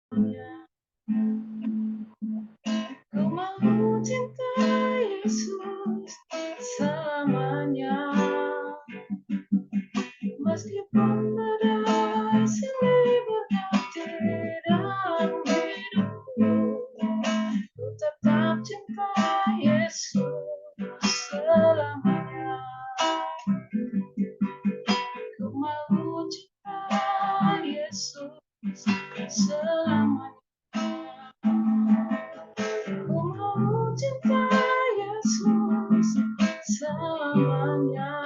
Ku mau cinta Yesus selamanya. Meskipun badai silih berganti dalam hidupku, ku tetap cinta Yesus selamanya. Ku mau cinta Yesus selamanya. Ku mau cinta Yesus selamanya.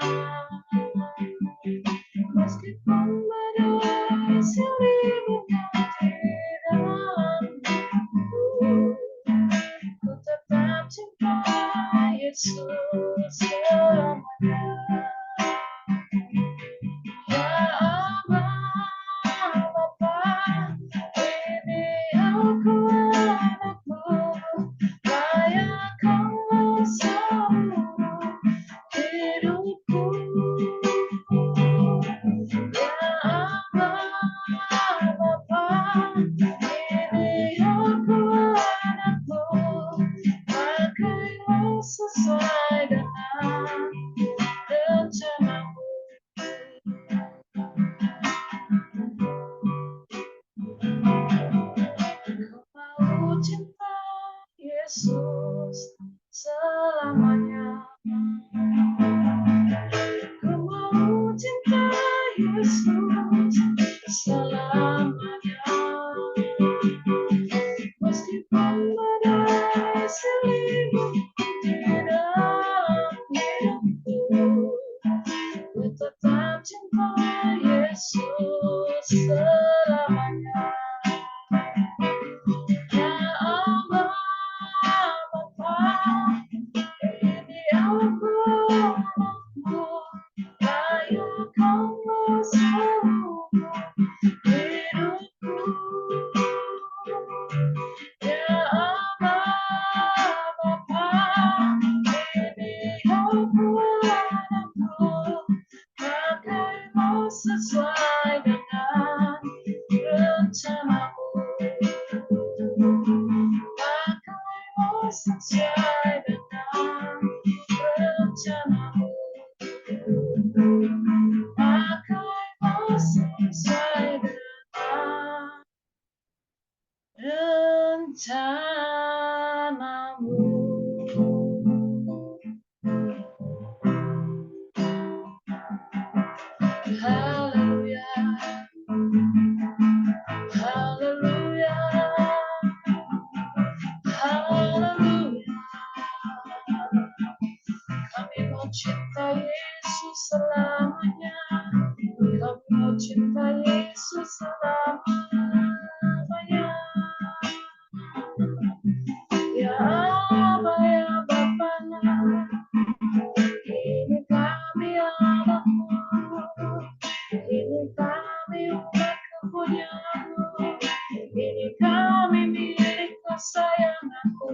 Meskipun badai silih berganti dalam hidupku, ku tetap cinta Yesus selamanya. Ya Allah Bapa, ini aku anakmu, layakkanlah seluruh hidupku. Ya Allah Bapa, ini aku anakmu, pakailah sesuai dengan rencanamu. Ku mau cinta Yesus selamanya. Ku mau cinta Yesus selamanya. Meskipun badai silih berganti dalam hidupku, ku tetap cinta Yesus selamanya. Ya Allah Bapa, ini aku anakmu, layakkanlah seluruh hidupku. Ya Allah Bapa, ini aku anakmu, pakailah sesuai dengan rencanamu. Pakailah sesuai dengan rencanamu. Pakailah sesuai dengan rencanamu. Haleluya, haleluya, haleluya. Kami mau cinta Yesus selamanya. Kami mau cinta Yesus selamanya. Ya Aba, ya Bapa, ini kami anakmu, ini kami umat kepunyaanmu, ini kami milik kesayanganmu.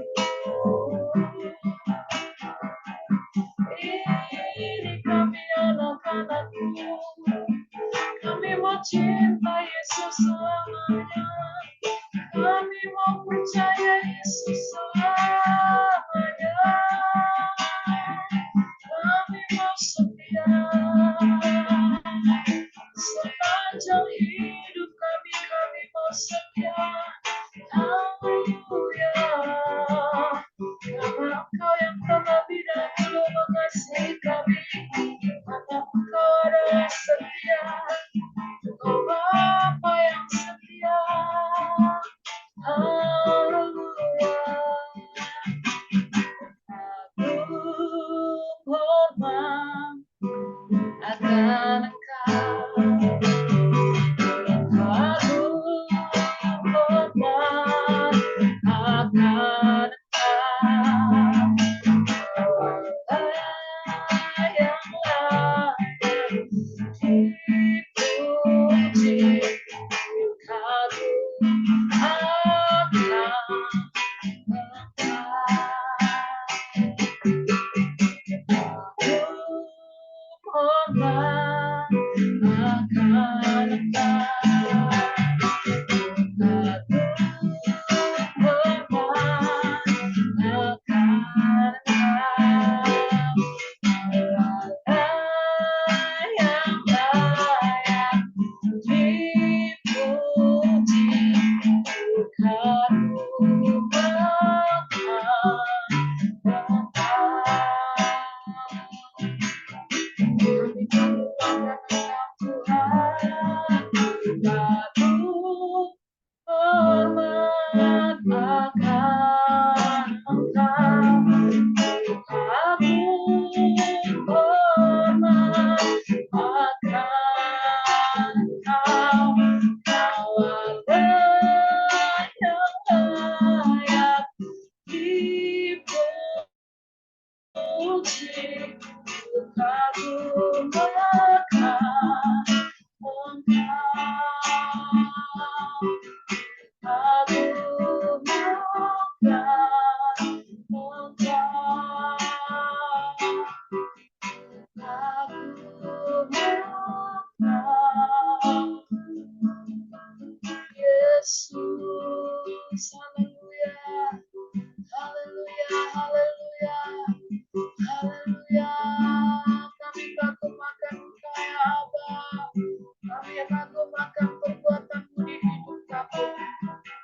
Yesus, haleluya, haleluya, haleluya, haleluya. Kami kagumkan Engkau ya Aba. Kami kagumkan perbuatan-Mu di hidup kami.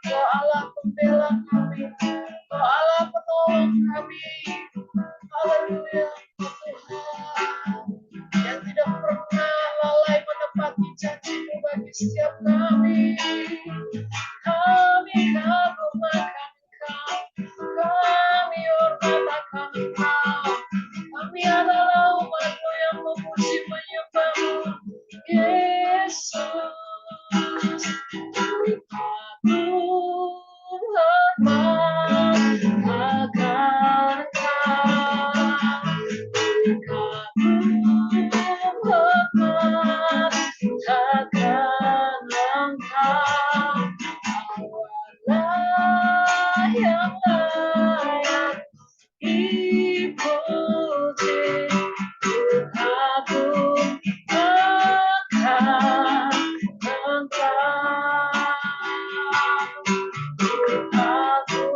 Kau Allah pembela kami, Kau Allah penolong kami. Haleluya, Tuhan yang tidak pernah lalai menepati janji-Mu bagi setiap kami. Kami kagumkan Engkau, kami hormatkan Engkau. Kami adalah umat-Mu yang memuji menyembah-Mu, Yesus. Aku hormat akan Engkau. Aku hormat akan Engkau. Allah yang layak dipuji. Aku akan Engkau. Aku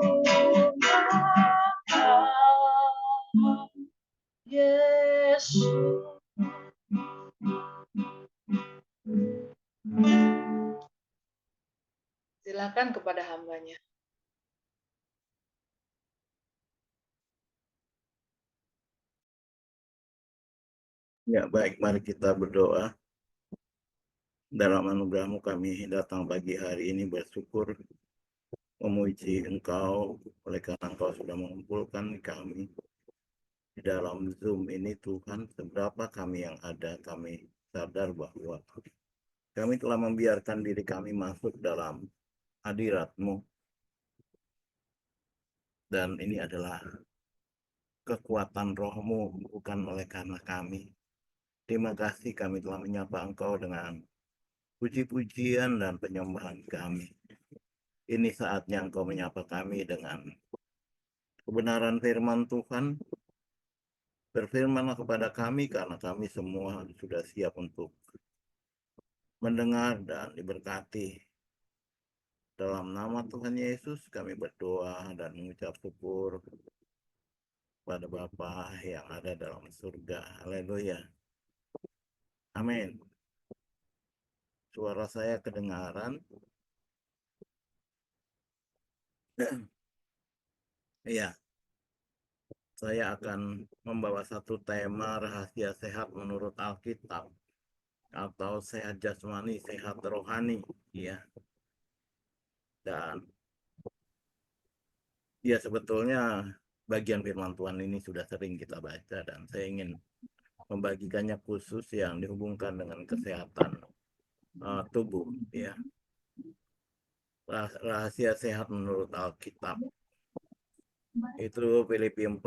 akan Yesus. Silakan kepada hambanya. Ya, baik, mari kita berdoa. Dalam anugerah-Mu kami datang pagi hari ini bersyukur, memuji Engkau, oleh karena Engkau sudah mengumpulkan kami di dalam Zoom ini. Tuhan, seberapa kami yang ada, kami sadar bahwa kami telah membiarkan diri kami masuk dalam hadirat-Mu. Dan ini adalah kekuatan Roh-Mu, bukan oleh karena kami. Terima kasih kami telah menyapa Engkau dengan puji-pujian dan penyembahan kami. Ini saatnya Engkau menyapa kami dengan kebenaran firman Tuhan. Berfirmanlah kepada kami karena kami semua sudah siap untuk mendengar dan diberkati. Dalam nama Tuhan Yesus kami berdoa dan mengucap syukur pada Bapa yang ada dalam surga. Haleluya. Amin. Suara saya kedengaran? Iya. Saya akan membawa satu tema rahasia sehat menurut Alkitab, atau sehat jasmani, sehat rohani, ya. Dan ya sebetulnya bagian firman Tuhan ini sudah sering kita baca, dan saya ingin membagikannya khusus yang dihubungkan dengan kesehatan tubuh, ya. Rahasia sehat menurut Alkitab itu Filipi 4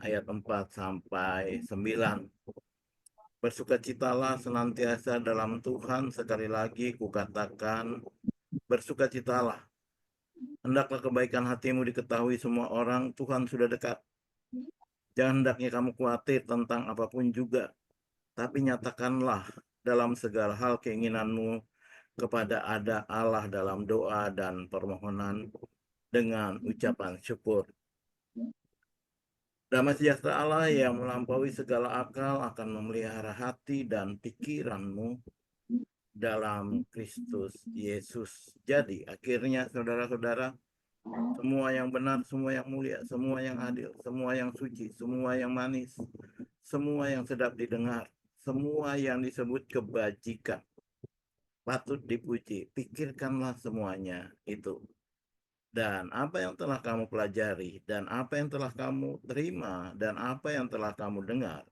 ayat 4 sampai 9. Bersukacitalah senantiasa dalam Tuhan, sekali lagi kukatakan bersukacitalah. Hendaklah kebaikan hatimu diketahui semua orang, Tuhan sudah dekat. Jangan hendaknya kamu khawatir tentang apapun juga, tapi nyatakanlah dalam segala hal keinginanmu kepada Allah dalam doa dan permohonan dengan ucapan syukur. Damai sejahtera Allah yang melampaui segala akal akan memelihara hati dan pikiranmu dalam Kristus Yesus. Jadi akhirnya saudara-saudara, semua yang benar, semua yang mulia, semua yang adil, semua yang suci, semua yang manis, semua yang sedap didengar, semua yang disebut kebajikan, patut dipuji. Pikirkanlah semuanya itu. Dan apa yang telah kamu pelajari, dan apa yang telah kamu terima, dan apa yang telah kamu dengar,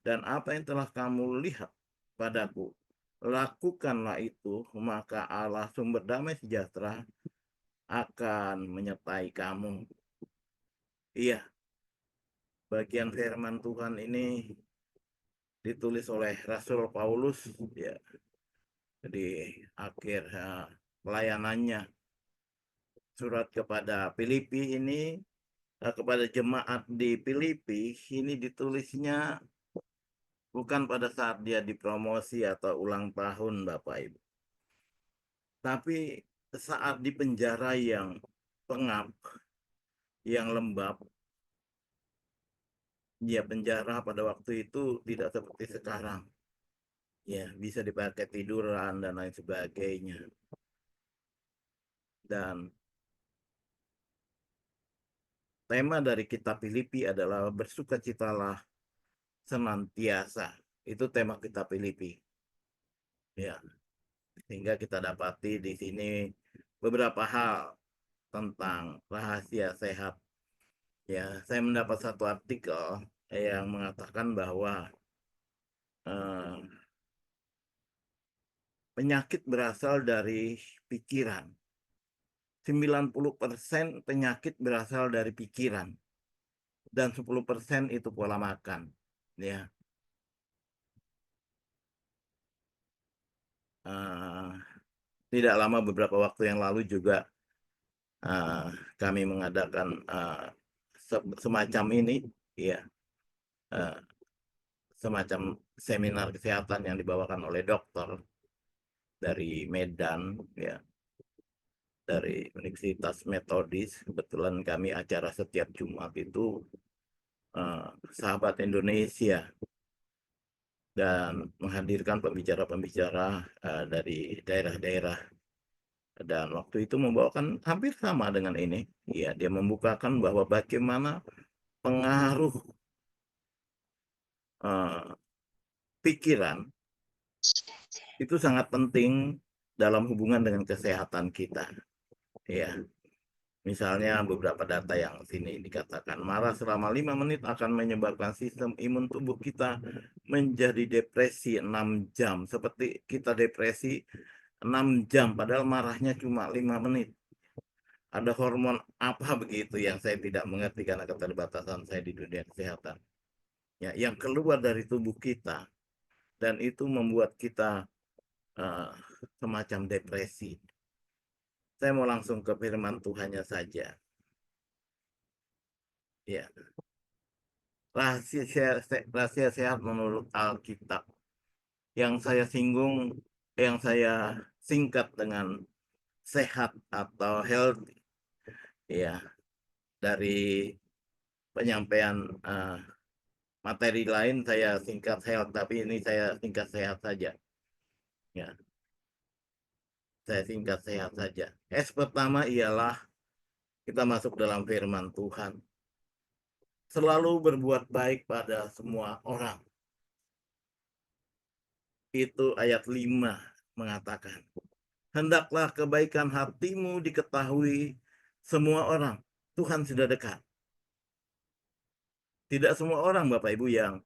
dan apa yang telah kamu lihat padaku, lakukanlah itu, maka Allah sumber damai sejahtera akan menyertai kamu. Iya, bagian firman Tuhan ini ditulis oleh Rasul Paulus ya di akhir pelayanannya, surat kepada Filipi ini, kepada jemaat di Filipi ini ditulisnya bukan pada saat dia dipromosi atau ulang tahun Bapak Ibu, tapi saat di penjara yang pengap, yang lembab. Ya, penjara pada waktu itu tidak seperti sekarang. Ya, bisa dipakai tiduran dan lain sebagainya. Dan tema dari kitab Filipi adalah bersukacitalah senantiasa. Itu tema kitab Filipi. Ya, sehingga kita dapati di sini beberapa hal tentang rahasia sehat. Ya, saya mendapat satu artikel yang mengatakan bahwa eh, penyakit berasal dari pikiran. 90% penyakit berasal dari pikiran dan 10% itu pola makan. Ya, uh, tidak lama beberapa waktu yang lalu juga uh, kami mengadakan semacam ini, ya, uh, semacam seminar kesehatan yang dibawakan oleh dokter dari Medan, ya, dari Universitas Metodis. Kebetulan kami acara setiap Jumat itu sahabat Indonesia, dan menghadirkan pembicara-pembicara dari daerah-daerah, dan waktu itu membawakan hampir sama dengan ini. Ya, dia membukakan bahwa bagaimana pengaruh uh, pikiran itu sangat penting dalam hubungan dengan kesehatan kita. Ya, misalnya beberapa data yang sini dikatakan marah selama 5 menit akan menyebabkan sistem imun tubuh kita menjadi depresi 6 jam. Seperti kita depresi 6 jam padahal marahnya cuma 5 menit. Ada hormon apa begitu yang saya tidak mengerti karena keterbatasan saya di dunia kesehatan. Ya, yang keluar dari tubuh kita dan itu membuat kita uh, semacam depresi. Saya mau langsung ke firman Tuhannya saja. Ya, rahasia sehat menurut Alkitab. Yang saya singgung, yang saya singkat dengan sehat atau healthy. Ya, dari penyampaian materi lain saya singkat sehat, tapi ini saya singkat sehat saja. Ya, saya singkat sehat saja. Pertama ialah kita masuk dalam firman Tuhan. Selalu berbuat baik pada semua orang. Itu ayat 5 mengatakan, hendaklah kebaikan hatimu diketahui semua orang. Tuhan sudah dekat. Tidak semua orang, Bapak Ibu, yang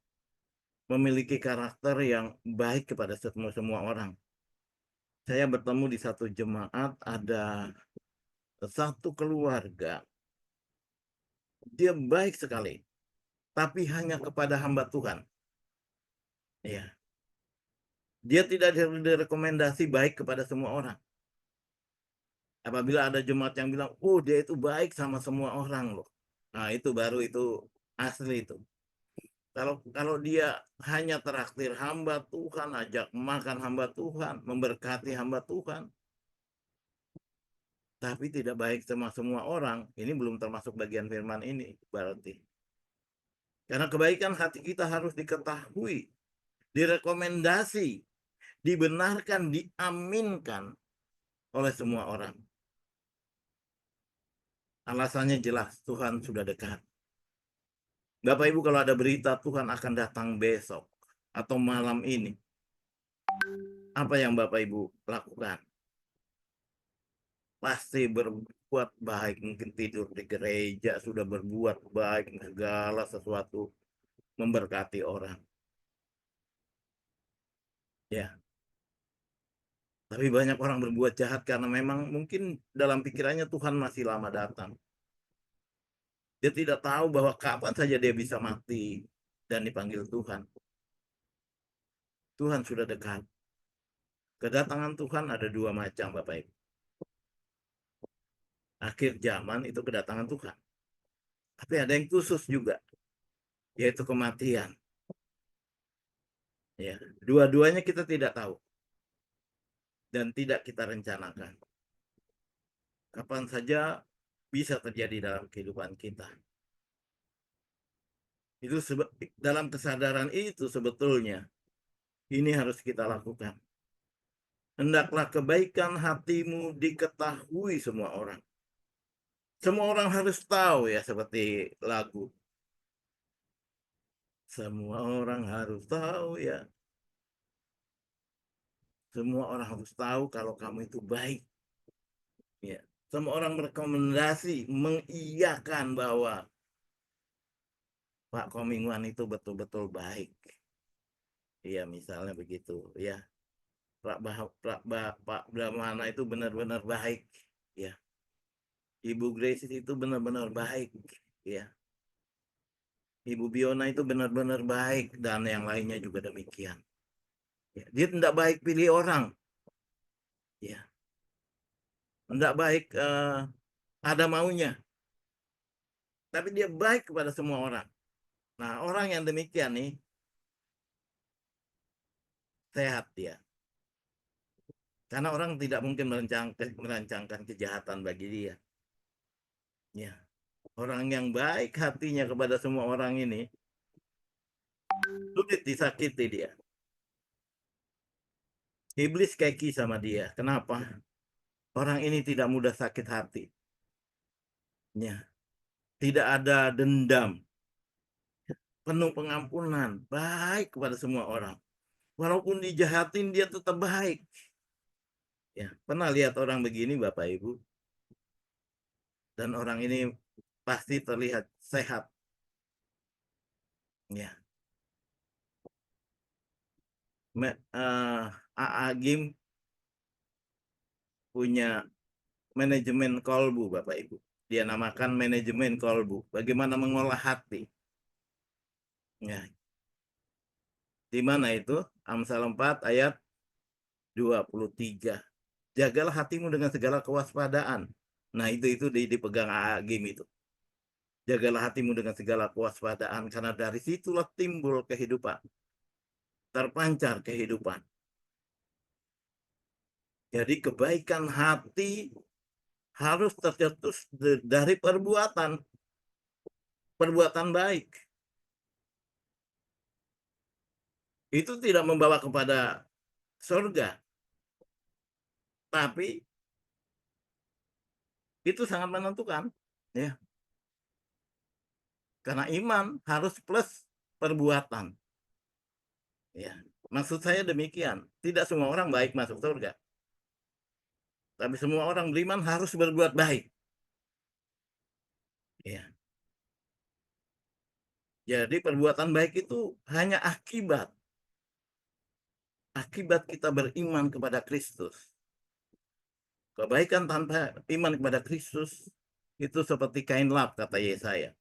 memiliki karakter yang baik kepada semua orang. Saya bertemu di satu jemaat, ada satu keluarga. Dia baik sekali, tapi hanya kepada hamba Tuhan. Ya. Dia tidak direkomendasi baik kepada semua orang. Apabila ada jemaat yang bilang, oh dia itu baik sama semua orang loh. Nah itu baru itu asli itu. Kalau dia hanya traktir hamba Tuhan, ajak makan hamba Tuhan, memberkati hamba Tuhan, tapi tidak baik sama semua orang, ini belum termasuk bagian firman ini berarti. Karena kebaikan hati kita harus diketahui, direkomendasi, dibenarkan, diaminkan oleh semua orang. Alasannya jelas, Tuhan sudah dekat. Bapak Ibu, kalau ada berita Tuhan akan datang besok atau malam ini, apa yang Bapak Ibu lakukan? Pasti berbuat baik, mungkin tidur di gereja, sudah berbuat baik, segala sesuatu, memberkati orang. Ya, tapi banyak orang berbuat jahat karena memang mungkin dalam pikirannya Tuhan masih lama datang. Dia tidak tahu bahwa kapan saja dia bisa mati dan dipanggil Tuhan. Tuhan sudah dekat. Kedatangan Tuhan ada dua macam, Bapak Ibu. Akhir zaman itu kedatangan Tuhan. Tapi ada yang khusus juga, yaitu kematian. Ya, dua-duanya kita tidak tahu dan tidak kita rencanakan. Kapan saja bisa terjadi dalam kehidupan kita. Itu dalam kesadaran itu sebetulnya ini harus kita lakukan. Hendaklah kebaikan hatimu diketahui semua orang. Semua orang harus tahu, ya, seperti lagu. Semua orang harus tahu, ya. Semua orang harus tahu kalau kamu itu baik. Ya. Semua orang merekomendasi, mengiyakan bahwa Pak Komingwan itu betul-betul baik. Iya, misalnya begitu, ya. Pak Brahmana itu benar-benar baik, ya. Ibu Grace itu benar-benar baik, ya. Ibu Biona itu benar-benar baik, dan yang lainnya juga demikian. Ya, dia tidak baik pilih orang, ya. Tidak baik ada maunya, tapi dia baik kepada semua orang. Nah, orang yang demikian nih sehat dia, karena orang tidak mungkin merancangkan kejahatan bagi dia. Ya, orang yang baik hatinya kepada semua orang ini sulit disakiti dia. Iblis keki sama dia. Kenapa? Orang ini tidak mudah sakit hati. Ya, tidak ada dendam, penuh pengampunan, baik kepada semua orang. Walaupun dijahatin dia tetap baik. Ya, pernah lihat orang begini, Bapak Ibu? Dan orang ini pasti terlihat sehat. Ya, AA Gim punya manajemen kolbu, Bapak Ibu. Dia namakan manajemen kolbu. Bagaimana mengolah hati. Ya. Di mana itu? Amsal 4 ayat 23. Jagalah hatimu dengan segala kewaspadaan. Nah, itu dipegang AA Gim itu. Jagalah hatimu dengan segala kewaspadaan, karena dari situlah timbul kehidupan. Terpancar kehidupan. Jadi kebaikan hati harus tercetus dari perbuatan. Perbuatan baik. Itu tidak membawa kepada surga. Tapi itu sangat menentukan. Ya. Karena iman harus plus perbuatan. Ya. Maksud saya demikian. Tidak semua orang baik masuk surga. Tapi semua orang beriman harus berbuat baik. Ya. Jadi perbuatan baik itu hanya akibat. Akibat kita beriman kepada Kristus. Kebaikan tanpa iman kepada Kristus itu seperti kain lap, kata Yesaya.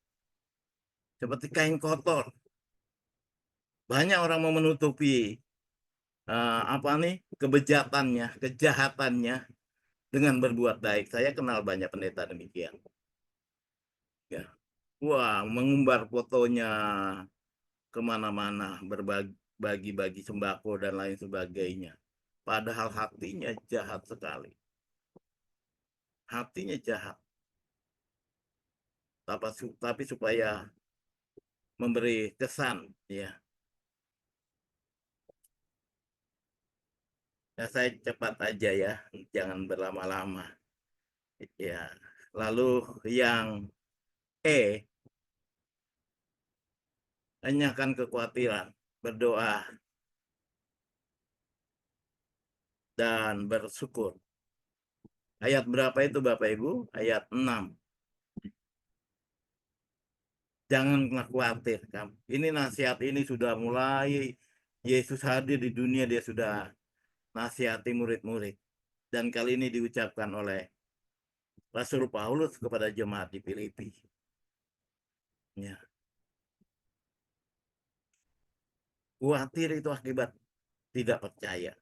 Seperti kain kotor. Banyak orang mau menutupi kebejatannya, kejahatannya dengan berbuat baik. Saya kenal banyak pendeta demikian. Ya. Wah, mengumbar fotonya kemana-mana, berbagi-bagi sembako dan lain sebagainya. Padahal hatinya jahat sekali. Hatinya jahat. Tapi supaya memberi kesan, ya. Nah, saya cepat aja ya, jangan berlama-lama. Ya, lalu yang E, hanyahkan kekhawatiran, berdoa dan bersyukur. Ayat berapa itu Bapak Ibu? Ayat 6. Jangan khawatir kamu. Ini nasihat ini sudah mulai Yesus hadir di dunia, dia sudah nasihati murid-murid. Dan kali ini diucapkan oleh Rasul Paulus kepada jemaat di Filipi. Ya. Khawatir itu akibat tidak percaya.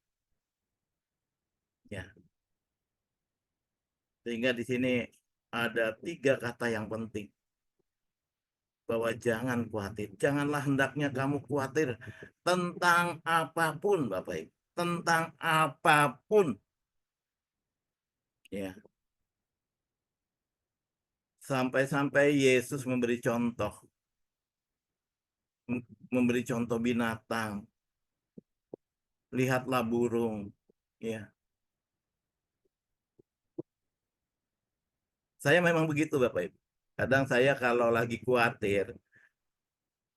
Ya. Sehingga di sini ada 3 kata yang penting. Bahwa jangan khawatir. Janganlah hendaknya kamu khawatir tentang apapun, Bapak Ibu. Tentang apapun. Ya. Sampai-sampai Yesus memberi contoh. Memberi contoh binatang. Lihatlah burung. Ya. Saya memang begitu Bapak Ibu. Kadang saya kalau lagi khawatir,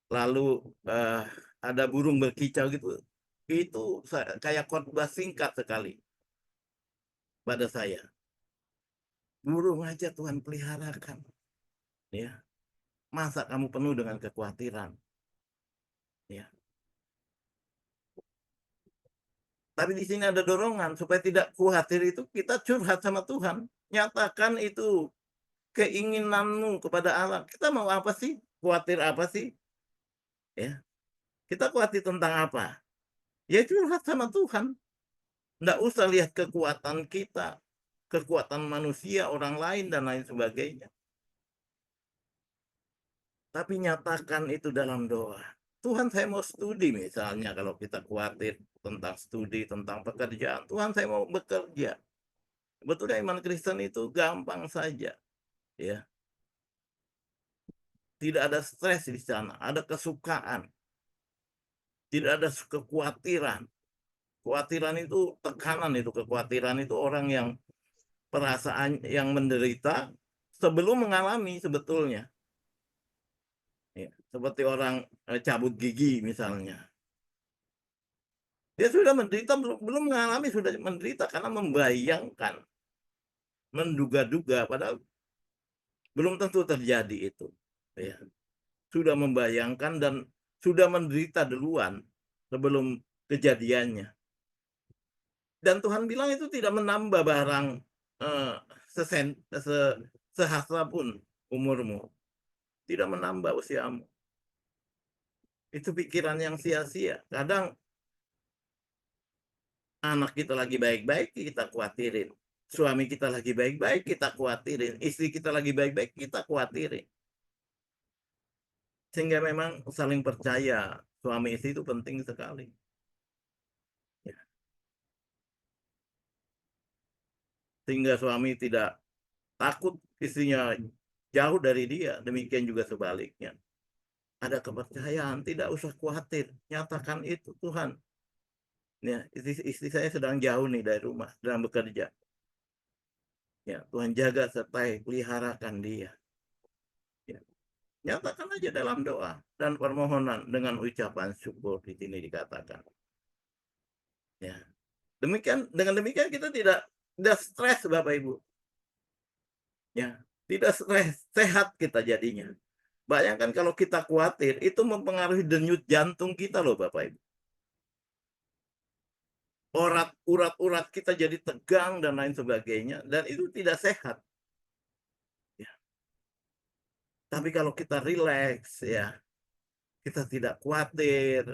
lalu ada burung berkicau gitu, itu kayak khotbah singkat sekali pada saya. Burung aja Tuhan peliharakan. Ya. Masa kamu penuh dengan kekhawatiran? Ya. Tapi di sini ada dorongan supaya tidak khawatir itu kita curhat sama Tuhan. Nyatakan itu keinginanmu kepada Allah. Kita mau apa sih? Khawatir apa sih? Ya. Kita khawatir tentang apa? Ya curhat sama Tuhan. Nggak usah lihat kekuatan kita, kekuatan manusia, orang lain, dan lain sebagainya. Tapi nyatakan itu dalam doa. Tuhan, saya mau studi misalnya, kalau kita khawatir tentang studi, tentang pekerjaan. Tuhan, saya mau bekerja. Betulnya iman Kristen itu gampang saja. Ya. Tidak ada stres di sana, ada kesukaan. Tidak ada kekhawatiran. Kekhawatiran itu tekanan, itu kekhawatiran itu orang yang perasaan yang menderita sebelum mengalami sebetulnya. Ya, seperti orang cabut gigi misalnya. Dia sudah menderita, belum mengalami, sudah menderita karena membayangkan, menduga-duga, padahal belum tentu terjadi itu. Ya. Sudah membayangkan dan sudah menderita duluan sebelum kejadiannya. Dan Tuhan bilang itu tidak menambah barang sehasta pun umurmu. Tidak menambah usiamu. Itu pikiran yang sia-sia. Kadang anak kita lagi baik-baik, kita khawatirin. Suami kita lagi baik-baik, kita khawatirin. Istri kita lagi baik-baik, kita khawatirin. Sehingga memang saling percaya suami istri itu penting sekali. Ya. Sehingga suami tidak takut istrinya jauh dari dia. Demikian juga sebaliknya. Ada kepercayaan, tidak usah khawatir. Nyatakan itu, Tuhan. Ya, istri saya sedang jauh nih dari rumah, sedang bekerja. Ya, Tuhan jaga sertai peliharakan dia. Ya. Nyatakan aja dalam doa dan permohonan dengan ucapan syukur di sini dikatakan. Ya. Dengan demikian kita tidak stres Bapak Ibu. Ya, tidak stres, sehat kita jadinya. Bayangkan kalau kita khawatir, itu mempengaruhi denyut jantung kita loh Bapak Ibu. Urat-urat kita jadi tegang dan lain sebagainya, dan itu tidak sehat. Ya. Tapi kalau kita rileks, ya, kita tidak khawatir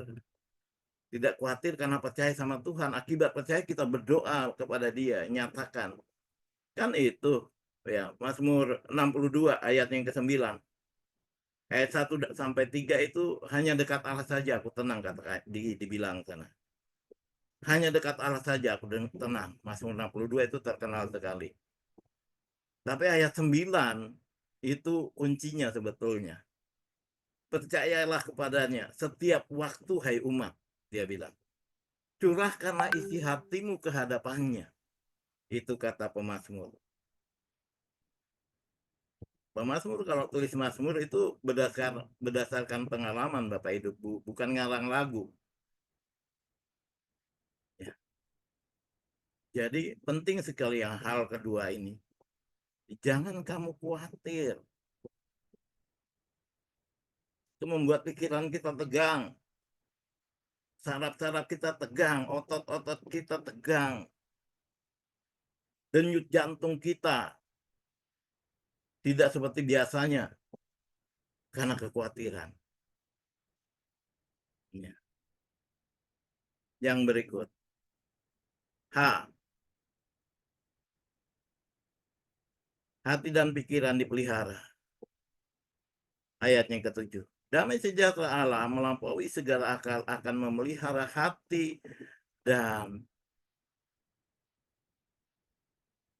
karena percaya sama Tuhan. Akibat percaya kita berdoa kepada Dia, nyatakan. Kan itu, ya, Mazmur 62 ayat yang ke-9. Ayat 1 sampai 3 itu hanya dekat Allah saja aku tenang, kata dibilang sana. Hanya dekat Allah saja aku tenang. Mazmur 62 itu terkenal sekali. Tapi ayat 9 itu kuncinya sebetulnya. Percayalah kepadanya setiap waktu hai umat, dia bilang. curahkanlah isi hatimu ke hadapannya. Itu kata pemazmur. Pemazmur kalau tulis mazmur itu berdasarkan pengalaman Bapak Ibu, bukan ngarang lagu. Ya. Jadi penting sekali yang hal kedua ini. Jangan kamu khawatir. Itu membuat pikiran kita tegang. Saraf-saraf kita tegang, otot-otot kita tegang. Denyut jantung kita tidak seperti biasanya karena kekhawatiran. Ya. Yang berikut. H. Hati dan pikiran dipelihara. Ayatnya ke-7. Damai sejahtera Allah melampaui segala akal akan memelihara hati dan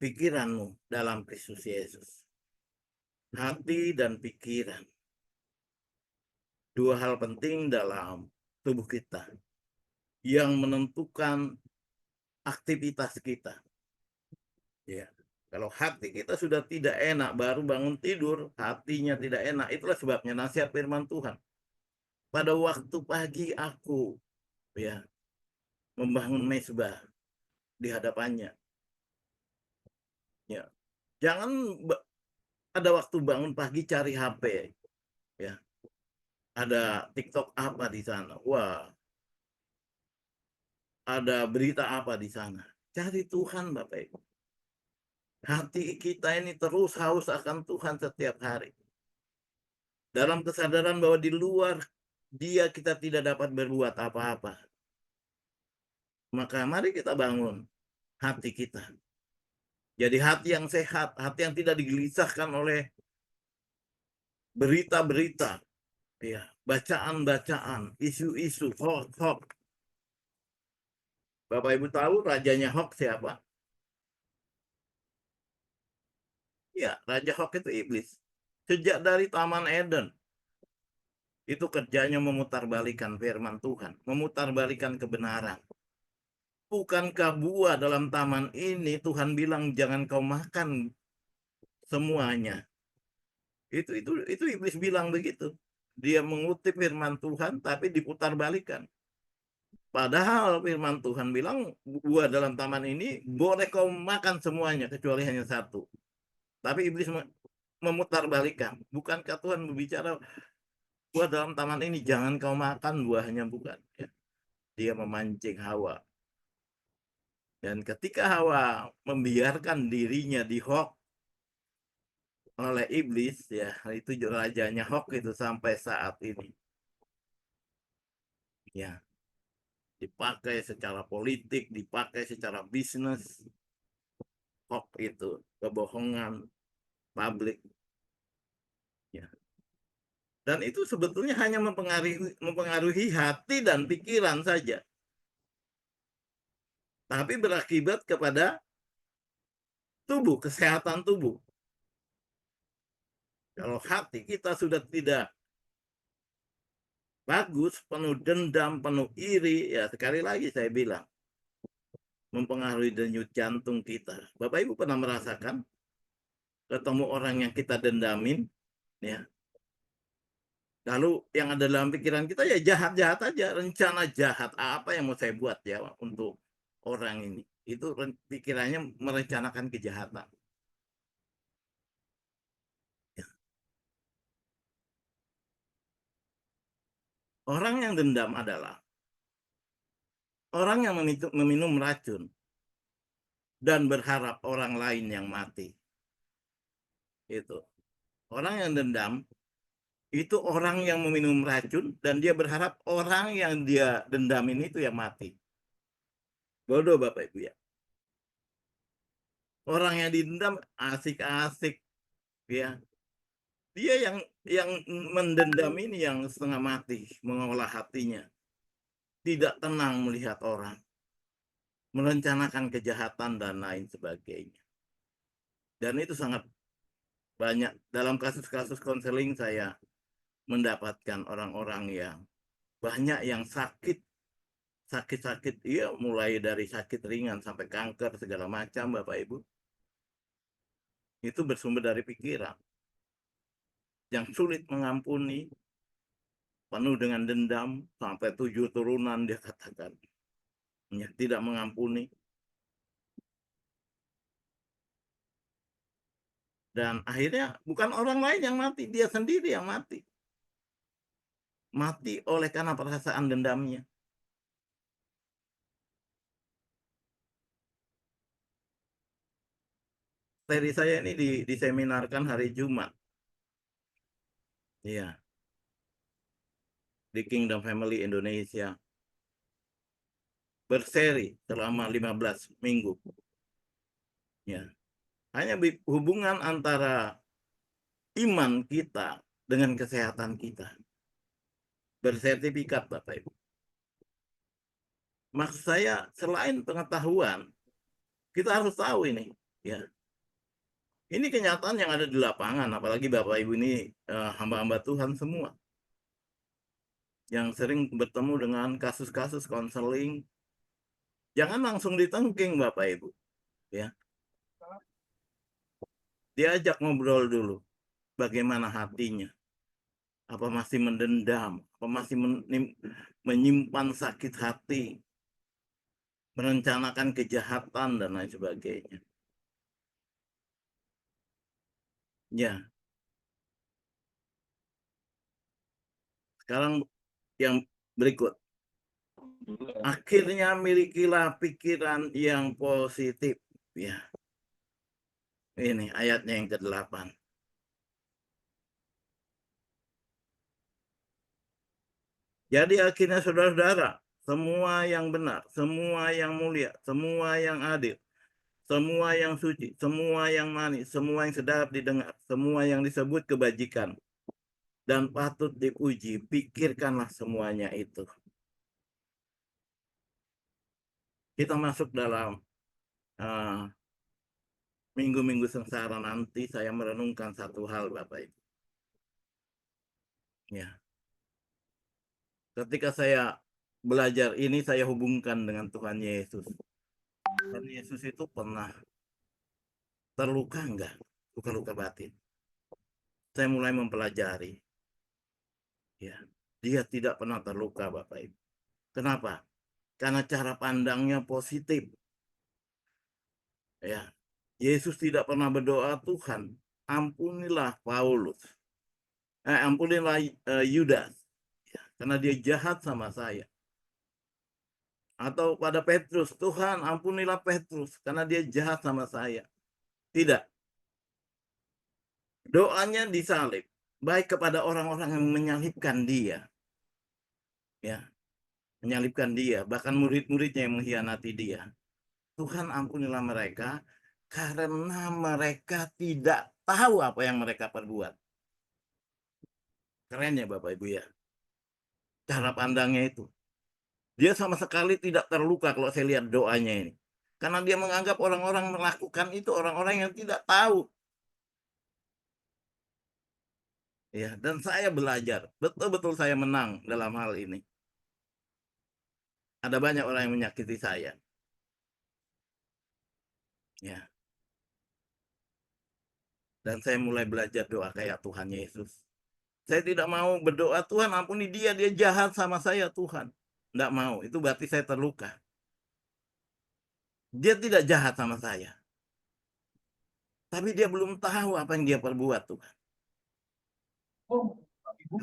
pikiranmu dalam Kristus Yesus. Hati dan pikiran. Dua hal penting dalam tubuh kita yang menentukan aktivitas kita. Ya. Kalau hati kita sudah tidak enak, baru bangun tidur, hatinya tidak enak. Itulah sebabnya nasihat firman Tuhan. Pada waktu pagi aku ya membangun mezbah di hadapannya. Ya. Jangan ada waktu bangun pagi cari HP. Ya. Ada TikTok apa di sana? Wah, ada berita apa di sana? Cari Tuhan, Bapak Ibu. Hati kita ini terus haus akan Tuhan setiap hari. Dalam kesadaran bahwa di luar Dia kita tidak dapat berbuat apa-apa. Maka mari kita bangun hati kita. Jadi hati yang sehat, hati yang tidak digelisahkan oleh berita-berita, ya, bacaan-bacaan, isu-isu, hoax. Bapak Ibu tahu rajanya hoax siapa? Ya, raja hoax itu iblis. Sejak dari Taman Eden, itu kerjanya memutarbalikkan firman Tuhan, memutarbalikkan kebenaran. Bukankah buah dalam taman ini Tuhan bilang jangan kau makan semuanya? Itu iblis bilang begitu. Dia mengutip firman Tuhan tapi diputarbalikkan. Padahal firman Tuhan bilang buah dalam taman ini boleh kau makan semuanya kecuali hanya satu. Tapi iblis memutarbalikkan. Bukankah Tuhan berbicara buah dalam taman ini jangan kau makan buahnya, bukan? Ya. Dia memancing Hawa. Dan ketika Hawa membiarkan dirinya dihok oleh iblis, ya itu rajanya hok itu sampai saat ini. Ya, dipakai secara politik, dipakai secara bisnis, hok itu kebohongan publik. Ya. Dan itu sebetulnya hanya mempengaruhi hati dan pikiran saja. Tapi berakibat kepada tubuh, kesehatan tubuh. Kalau hati kita sudah tidak bagus, penuh dendam, penuh iri, ya sekali lagi saya bilang, mempengaruhi denyut jantung kita. Bapak Ibu pernah merasakan ketemu orang yang kita dendamin, ya, lalu yang ada dalam pikiran kita ya jahat-jahat aja, rencana jahat apa yang mau saya buat ya untuk orang ini. Itu pikirannya merencanakan kejahatan. Ya. Orang yang dendam adalah orang yang meminum racun dan berharap orang lain yang mati. Itu. Orang yang dendam itu orang yang meminum racun dan dia berharap orang yang dia dendamin itu yang mati. Bodoh Bapak Ibu ya. Orang yang dendam asik-asik ya. Dia yang mendendam ini yang setengah mati mengolah hatinya. Tidak tenang melihat orang. Merencanakan kejahatan dan lain sebagainya. Dan itu sangat banyak dalam kasus-kasus konseling saya mendapatkan orang-orang yang banyak yang sakit sakit-sakit, iya, mulai dari sakit ringan sampai kanker segala macam, Bapak Ibu, itu bersumber dari pikiran yang sulit mengampuni, penuh dengan dendam, sampai 7 turunan dia katakan, ya, tidak mengampuni. Dan akhirnya bukan orang lain yang mati, dia sendiri yang mati. Mati oleh karena perasaan dendamnya. Seri saya ini diseminarkan hari Jumat. Iya, di Kingdom Family Indonesia. Berseri selama 15 minggu. Ya. Hanya hubungan antara iman kita dengan kesehatan kita. Bersertifikat, Bapak Ibu. Maksud saya, selain pengetahuan, kita harus tahu ini. Ya. Ini kenyataan yang ada di lapangan, apalagi Bapak Ibu ini hamba-hamba Tuhan semua. Yang sering bertemu dengan kasus-kasus konseling. Jangan langsung ditengking, Bapak Ibu. Ya. Diajak ngobrol dulu. Bagaimana hatinya. Apa masih mendendam, apa masih menyimpan sakit hati, merencanakan kejahatan, dan lain sebagainya. Ya, sekarang yang berikut. Akhirnya milikilah pikiran yang positif. Ya, ini ayatnya yang ke-8. Jadi akhirnya saudara-saudara, semua yang benar, semua yang mulia, semua yang adil, semua yang suci, semua yang manis, semua yang sedap didengar, semua yang disebut kebajikan dan patut dipuji, pikirkanlah semuanya itu. Kita masuk dalam minggu-minggu sengsara nanti, saya merenungkan satu hal, Bapak Ibu. Ya. Ketika saya belajar ini, saya hubungkan dengan Tuhan Yesus. Tuhan Yesus itu pernah terluka enggak? Luka-luka batin. Saya mulai mempelajari. Ya. Dia tidak pernah terluka, Bapak Ibu. Kenapa? Karena cara pandangnya positif. Ya. Yesus tidak pernah berdoa, Tuhan, ampunilah Paulus. Ampunilah Yudas. Ya, karena dia jahat sama saya. Atau pada Petrus, Tuhan ampunilah Petrus karena dia jahat sama saya. Tidak. Doanya disalib. Baik kepada orang-orang yang menyalibkan dia. Ya, menyalibkan dia. Bahkan murid-muridnya yang mengkhianati dia. Tuhan ampunilah mereka karena mereka tidak tahu apa yang mereka perbuat. Keren ya Bapak Ibu ya. Cara pandangnya itu. Dia sama sekali tidak terluka kalau saya lihat doanya ini. Karena dia menganggap orang-orang melakukan itu orang-orang yang tidak tahu. Ya, dan saya belajar. Betul-betul saya menang dalam hal ini. Ada banyak orang yang menyakiti saya. Ya. Dan saya mulai belajar doa kayak Tuhan Yesus. Saya tidak mau berdoa, Tuhan ampuni dia, dia jahat sama saya Tuhan. Tidak mau, itu berarti saya terluka. Dia tidak jahat sama saya. Tapi dia belum tahu apa yang dia perbuat Tuhan.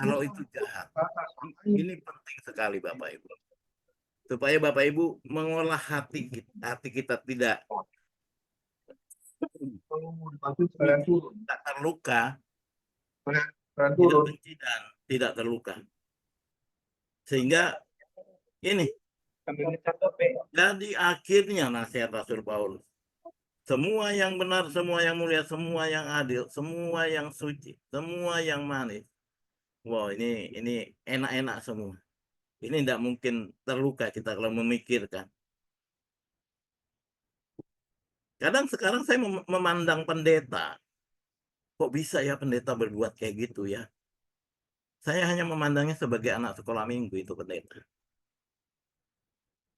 Kalau itu jahat. Ini penting sekali Bapak Ibu. Supaya Bapak Ibu mengolah hati kita tidak terluka, tidak benci dan tidak terluka. Sehingga ini jadi akhirnya nasihat Rasul Paulus. Semua yang benar, semua yang mulia, semua yang adil, semua yang suci, semua yang manis. Wow, ini enak-enak semua. Ini tidak mungkin terluka kita kalau memikirkan. Kadang sekarang saya memandang pendeta. Kok bisa ya pendeta berbuat kayak gitu ya? Saya hanya memandangnya sebagai anak sekolah minggu itu pendeta.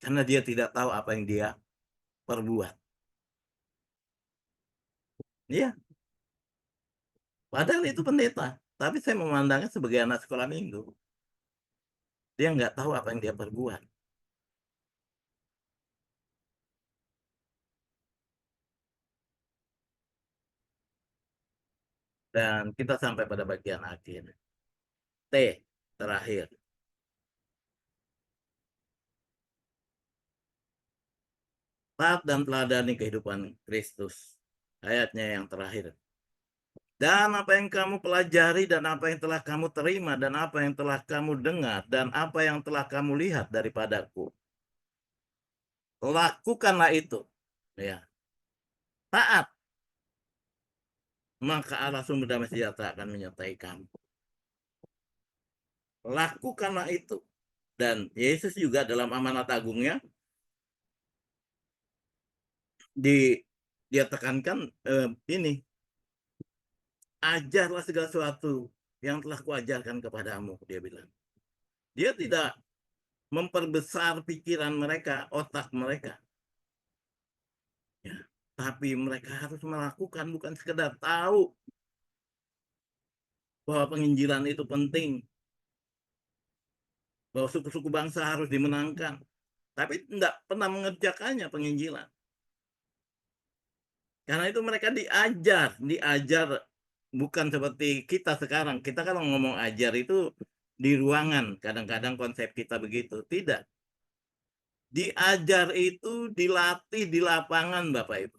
Karena dia tidak tahu apa yang dia perbuat. Iya, padahal itu pendeta. Tapi saya memandangnya sebagai anak sekolah minggu. Dia nggak tahu apa yang dia perbuat. Dan kita sampai pada bagian akhir. T, terakhir. Taat dan teladani kehidupan Kristus. Ayatnya yang terakhir. Dan apa yang kamu pelajari dan apa yang telah kamu terima dan apa yang telah kamu dengar dan apa yang telah kamu lihat daripadaku. Lakukanlah itu. Ya. Taat. Maka Allah sumber damai sejahtera akan menyertai kamu. Lakukanlah itu. Dan Yesus juga dalam amanat agungnya dia tekankan ini, ajarlah segala sesuatu yang telah kuajarkan kepadamu, dia bilang. Dia tidak memperbesar pikiran mereka, otak mereka. Ya, tapi mereka harus melakukan, bukan sekedar tahu bahwa penginjilan itu penting, bahwa suku-suku bangsa harus dimenangkan, tapi tidak pernah mengerjakannya penginjilan. Karena itu mereka diajar bukan seperti kita sekarang. Kita kalau ngomong ajar itu di ruangan, kadang-kadang konsep kita begitu. Tidak. Diajar itu dilatih di lapangan, Bapak Ibu.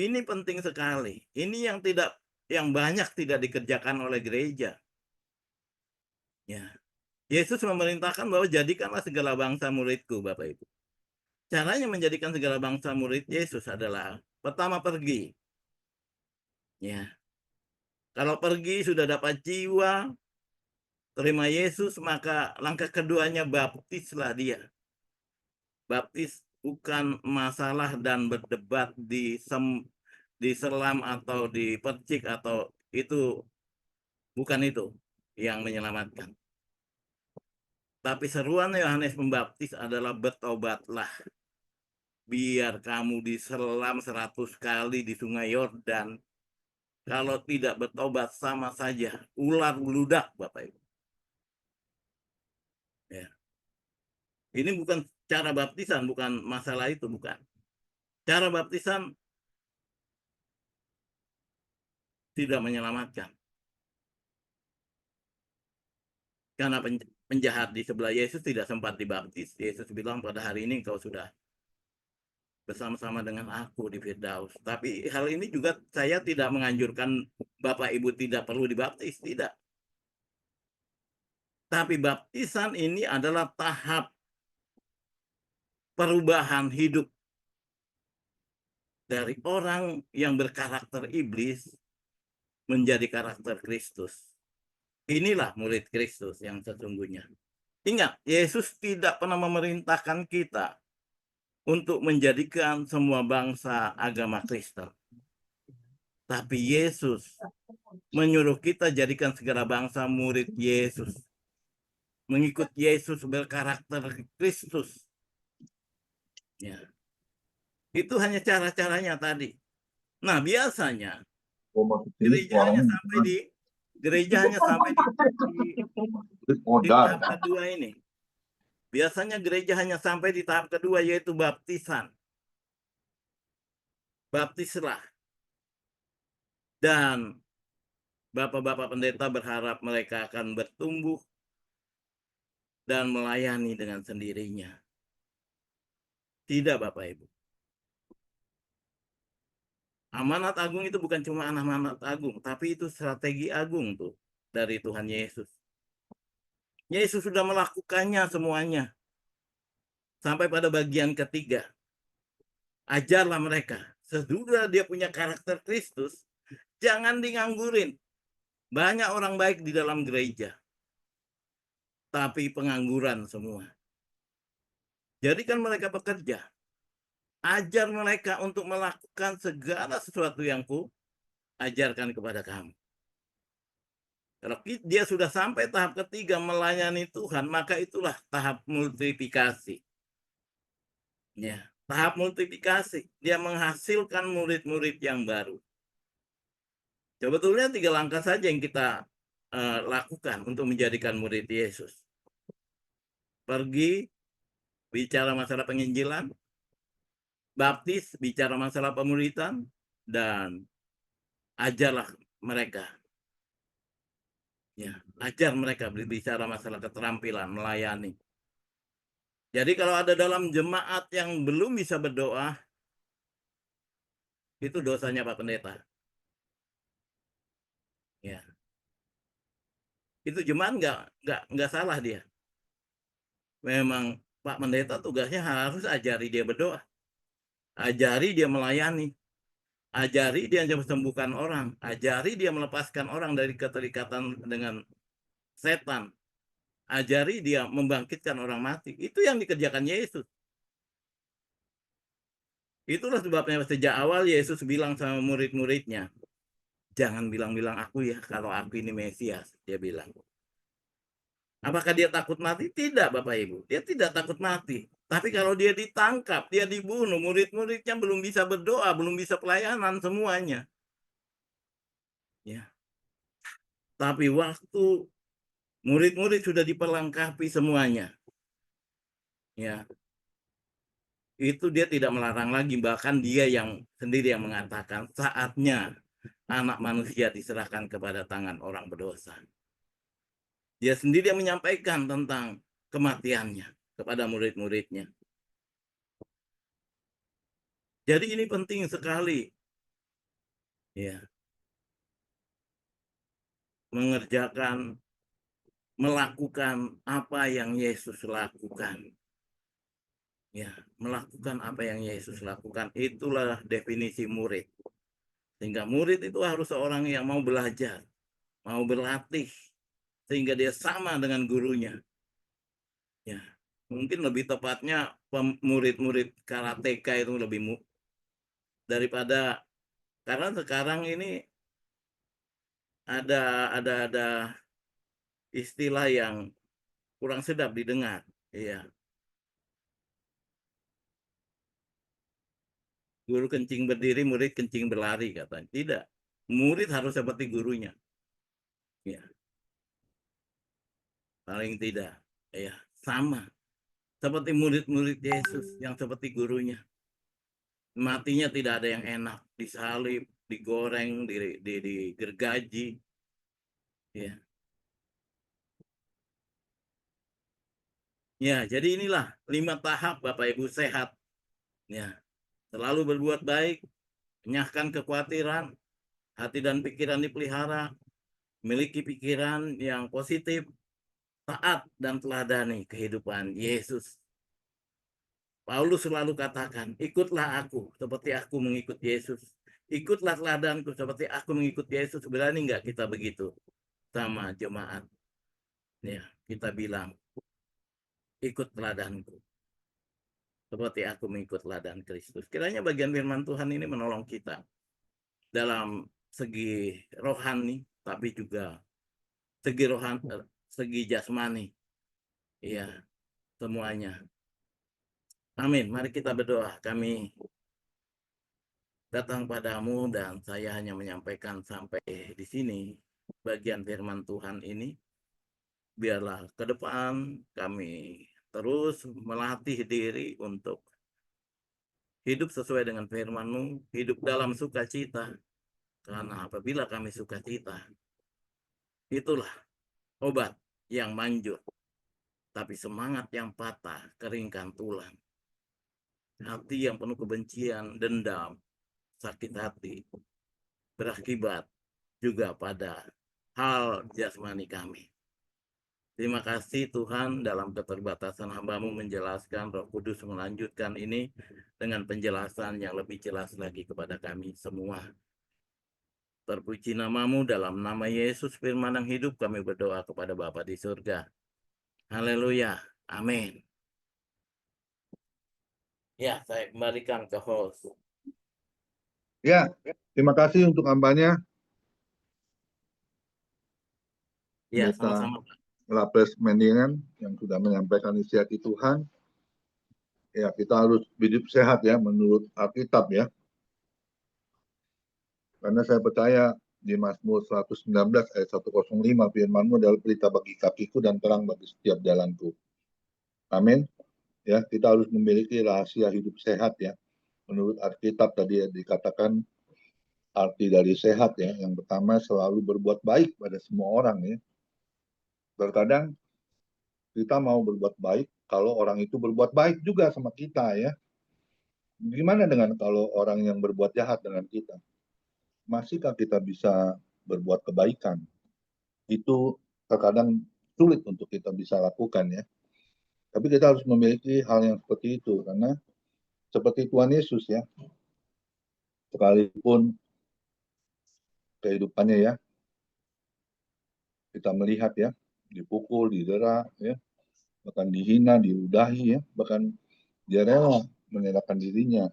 Ini penting sekali. Ini yang banyak tidak dikerjakan oleh gereja. Ya. Yesus memerintahkan bahwa jadikanlah segala bangsa muridku, Bapak Ibu. Caranya menjadikan segala bangsa murid Yesus adalah pertama pergi. Ya. Kalau pergi sudah dapat jiwa, terima Yesus, maka langkah keduanya baptislah dia. Baptis bukan masalah dan berdebat di selam atau di percik atau itu, bukan itu yang menyelamatkan. Tapi seruan Yohanes Pembaptis adalah bertobatlah. Biar kamu diselam 100 kali di sungai Yordan. Kalau tidak bertobat sama saja ular beludak, Bapak Ibu. Ya. Ini bukan cara baptisan, bukan masalah itu, bukan. Cara baptisan tidak menyelamatkan. Karena penjahat di sebelah Yesus tidak sempat dibaptis. Yesus bilang pada hari ini kau sudah bersama-sama dengan aku di Firdaus. Tapi hal ini juga saya tidak menganjurkan Bapak Ibu tidak perlu dibaptis, tidak. Tapi baptisan ini adalah tahap perubahan hidup dari orang yang berkarakter iblis menjadi karakter Kristus. Inilah murid Kristus yang sesungguhnya. Ingat, Yesus tidak pernah memerintahkan kita untuk menjadikan semua bangsa agama Kristen. Tapi Yesus menyuruh kita jadikan segala bangsa murid Yesus. Mengikut Yesus berkarakter Kristus. Ya. Itu hanya cara-caranya tadi. Nah, biasanya gereja hanya sampai di tahap kedua ini. Biasanya gereja hanya sampai di tahap kedua, yaitu baptisan. Baptislah. Dan bapak-bapak pendeta berharap mereka akan bertumbuh dan melayani dengan sendirinya. Tidak, Bapak Ibu. Amanat agung itu bukan cuma amanat agung, tapi itu strategi agung tuh dari Tuhan Yesus. Yesus sudah melakukannya semuanya. Sampai pada bagian ketiga. Ajarlah mereka. Sesudah dia punya karakter Kristus, jangan diganggurin. Banyak orang baik di dalam gereja. Tapi pengangguran semua. Jadikan mereka bekerja. Ajar mereka untuk melakukan segala sesuatu yang ku ajarkan kepada kamu. Kalau dia sudah sampai tahap ketiga melayani Tuhan, maka itulah tahap multiplikasi. Ya, tahap multiplikasi. Dia menghasilkan murid-murid yang baru. Sebetulnya 3 langkah saja yang kita lakukan untuk menjadikan murid Yesus. Pergi, bicara masalah penginjilan, baptis, bicara masalah pemuritan, dan ajarlah mereka. Ya, ajar mereka berbicara masalah keterampilan, melayani. Jadi kalau ada dalam jemaat yang belum bisa berdoa, itu dosanya Pak Pendeta. Ya, itu jemaat nggak salah dia. Memang Pak Pendeta tugasnya harus ajari dia berdoa, ajari dia melayani, ajari dia sembuhkan orang, ajari dia melepaskan orang dari keterikatan dengan setan, ajari dia membangkitkan orang mati. Itu yang dikerjakan Yesus. Itulah sebabnya sejak awal Yesus bilang sama murid-muridnya, jangan bilang-bilang aku ya kalau aku ini Mesias, dia bilang. Apakah dia takut mati? Tidak, Bapak Ibu. Dia tidak takut mati. Tapi kalau dia ditangkap, dia dibunuh, murid-muridnya belum bisa berdoa, belum bisa pelayanan semuanya. Ya. Tapi waktu murid-murid sudah diperlengkapi semuanya, ya, itu dia tidak melarang lagi, bahkan dia yang sendiri yang mengatakan saatnya anak manusia diserahkan kepada tangan orang berdosa. Dia sendiri yang menyampaikan tentang kematiannya kepada murid-muridnya. Jadi ini penting sekali, ya, mengerjakan, melakukan apa yang Yesus lakukan. Ya, melakukan apa yang Yesus lakukan, itulah definisi murid. Sehingga murid itu harus seorang yang mau belajar, mau berlatih, sehingga dia sama dengan gurunya. Ya, mungkin lebih tepatnya murid-murid karateka itu lebih daripada, karena sekarang ini ada istilah yang kurang sedap didengar. Iya, guru kencing berdiri, murid kencing berlari katanya. Tidak, murid harus seperti gurunya. Ya, paling tidak, ya, sama seperti murid-murid Yesus yang seperti gurunya. Matinya tidak ada yang enak, disalib, digoreng, digergaji. Ya. Ya, jadi inilah 5 tahap Bapak Ibu sehat. Ya, selalu berbuat baik, menyahkan kekhawatiran, hati dan pikiran dipelihara, memiliki pikiran yang positif, taat dan teladani kehidupan Yesus. Paulus selalu katakan, ikutlah aku seperti aku mengikut Yesus. Ikutlah teladanku seperti aku mengikut Yesus. Berani nggak kita begitu sama jemaat? Ya, kita bilang, ikut teladanku seperti aku mengikut teladan Kristus. Kiranya bagian firman Tuhan ini menolong kita dalam segi rohani, tapi juga segi rohani, segi jasmani. Ya, semuanya. Amin. Mari kita berdoa. Kami datang padamu dan saya hanya menyampaikan sampai di sini bagian firman Tuhan ini. Biarlah ke depan kami terus melatih diri untuk hidup sesuai dengan firman-Mu, hidup dalam sukacita. Karena apabila kami sukacita, itulah obat yang manjur. Tapi semangat yang patah, keringkan tulang. Hati yang penuh kebencian, dendam, sakit hati, berakibat juga pada hal jasmani kami. Terima kasih Tuhan, dalam keterbatasan hamba-Mu menjelaskan, Roh Kudus melanjutkan ini dengan penjelasan yang lebih jelas lagi kepada kami semua. Terpuji nama-Mu, dalam nama Yesus firman yang hidup kami berdoa kepada Bapa di surga. Haleluya. Amin. Ya, saya kembalikan ke host. Ya, terima kasih untuk hambanya. Ya, Pendeta sama-sama, Pak. Lapes Mendingan yang sudah menyampaikan isi hati Tuhan. Ya, kita harus hidup sehat ya menurut Alkitab ya. Karena saya percaya di Mazmur 119 ayat 105 firman-Mu adalah pelita bagi kakiku dan terang bagi setiap jalanku. Amin. Ya, kita harus memiliki rahasia hidup sehat ya. Menurut Alkitab tadi dikatakan arti dari sehat ya. Yang pertama selalu berbuat baik pada semua orang ya. Terkadang kita mau berbuat baik kalau orang itu berbuat baik juga sama kita ya. Gimana dengan kalau orang yang berbuat jahat dengan kita? Masihkah kita bisa berbuat kebaikan? Itu terkadang sulit untuk kita bisa lakukan ya. Tapi kita harus memiliki hal yang seperti itu karena seperti Tuhan Yesus ya. Sekalipun kehidupannya ya kita melihat ya dipukul, didera ya, bahkan dihina, diludahi ya, bahkan dia rela menyerahkan dirinya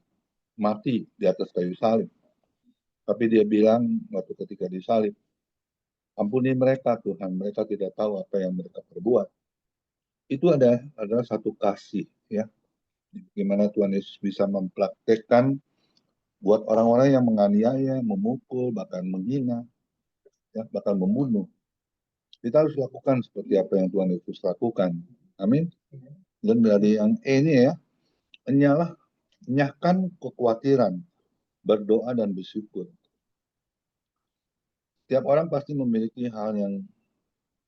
mati di atas kayu salib. Tapi dia bilang waktu ketika disalib, ampuni mereka Tuhan, mereka tidak tahu apa yang mereka perbuat. Itu adalah satu kasih ya. Gimana Tuhan Yesus bisa mempraktekkan buat orang-orang yang menganiaya, memukul, bahkan menghina, ya, bahkan membunuh. Kita harus lakukan seperti apa yang Tuhan Yesus lakukan. Amin. Dan dari yang ini ya, enyahkan kekhawatiran, berdoa dan bersyukur. Setiap orang pasti memiliki hal yang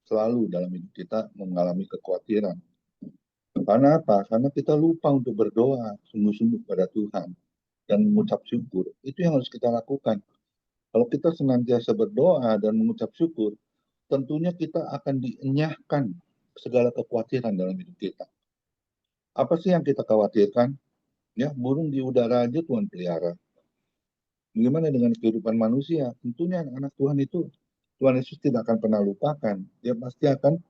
selalu dalam hidup kita mengalami kekhawatiran. Karena apa? Karena kita lupa untuk berdoa sungguh-sungguh pada Tuhan dan mengucap syukur. Itu yang harus kita lakukan. Kalau kita senantiasa berdoa dan mengucap syukur, tentunya kita akan dienyahkan segala kekhawatiran dalam hidup kita. Apa sih yang kita khawatirkan? Ya, burung di udara aja Tuhan pelihara. Bagaimana dengan kehidupan manusia? Tentunya anak-anak Tuhan itu, Tuhan Yesus tidak akan pernah lupakan. Dia pasti akan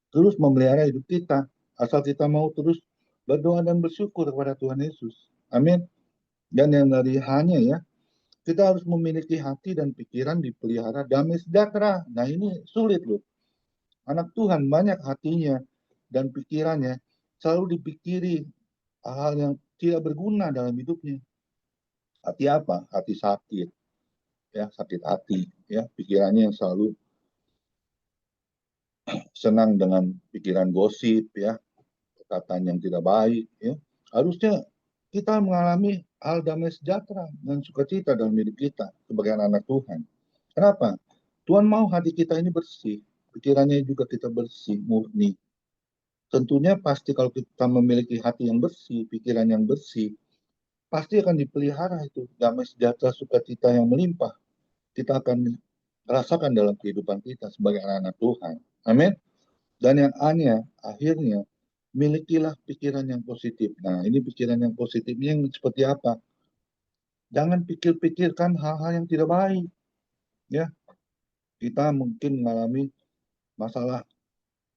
terus memelihara hidup kita. Asal kita mau terus berdoa dan bersyukur kepada Tuhan Yesus. Amin. Dan yang dari hanya ya, kita harus memiliki hati dan pikiran dipelihara damai sejahtera. Nah ini sulit loh. Anak Tuhan banyak hatinya dan pikirannya selalu dipikiri hal-hal yang tidak berguna dalam hidupnya. Hati apa? Hati sakit. Ya, sakit hati. Ya, pikirannya yang selalu senang dengan pikiran gosip ya, perkataan yang tidak baik ya. Harusnya kita mengalami hal damai sejahtera dan sukacita dalam hidup kita sebagai anak Tuhan. Kenapa? Tuhan mau hati kita ini bersih, pikirannya juga kita bersih, murni. Tentunya pasti kalau kita memiliki hati yang bersih, pikiran yang bersih, pasti akan dipelihara itu damai sejahtera sukacita yang melimpah. Kita akan rasakan dalam kehidupan kita sebagai anak-anak Tuhan. Amin. Dan yang aneh, akhirnya milikilah pikiran yang positif. Nah, ini pikiran yang positifnya yang seperti apa? Jangan pikir-pikirkan hal-hal yang tidak baik. Ya, kita mungkin mengalami masalah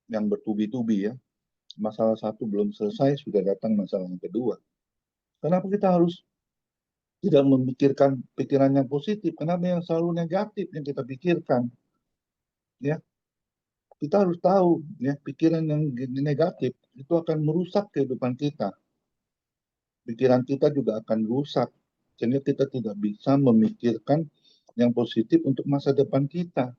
yang bertubi-tubi ya. Masalah satu belum selesai, sudah datang masalah yang kedua. Kenapa kita harus tidak memikirkan pikiran yang positif? Kenapa yang selalu negatif yang kita pikirkan? Ya, kita harus tahu ya, pikiran yang negatif itu akan merusak kehidupan kita. Pikiran kita juga akan rusak sehingga kita tidak bisa memikirkan yang positif untuk masa depan kita.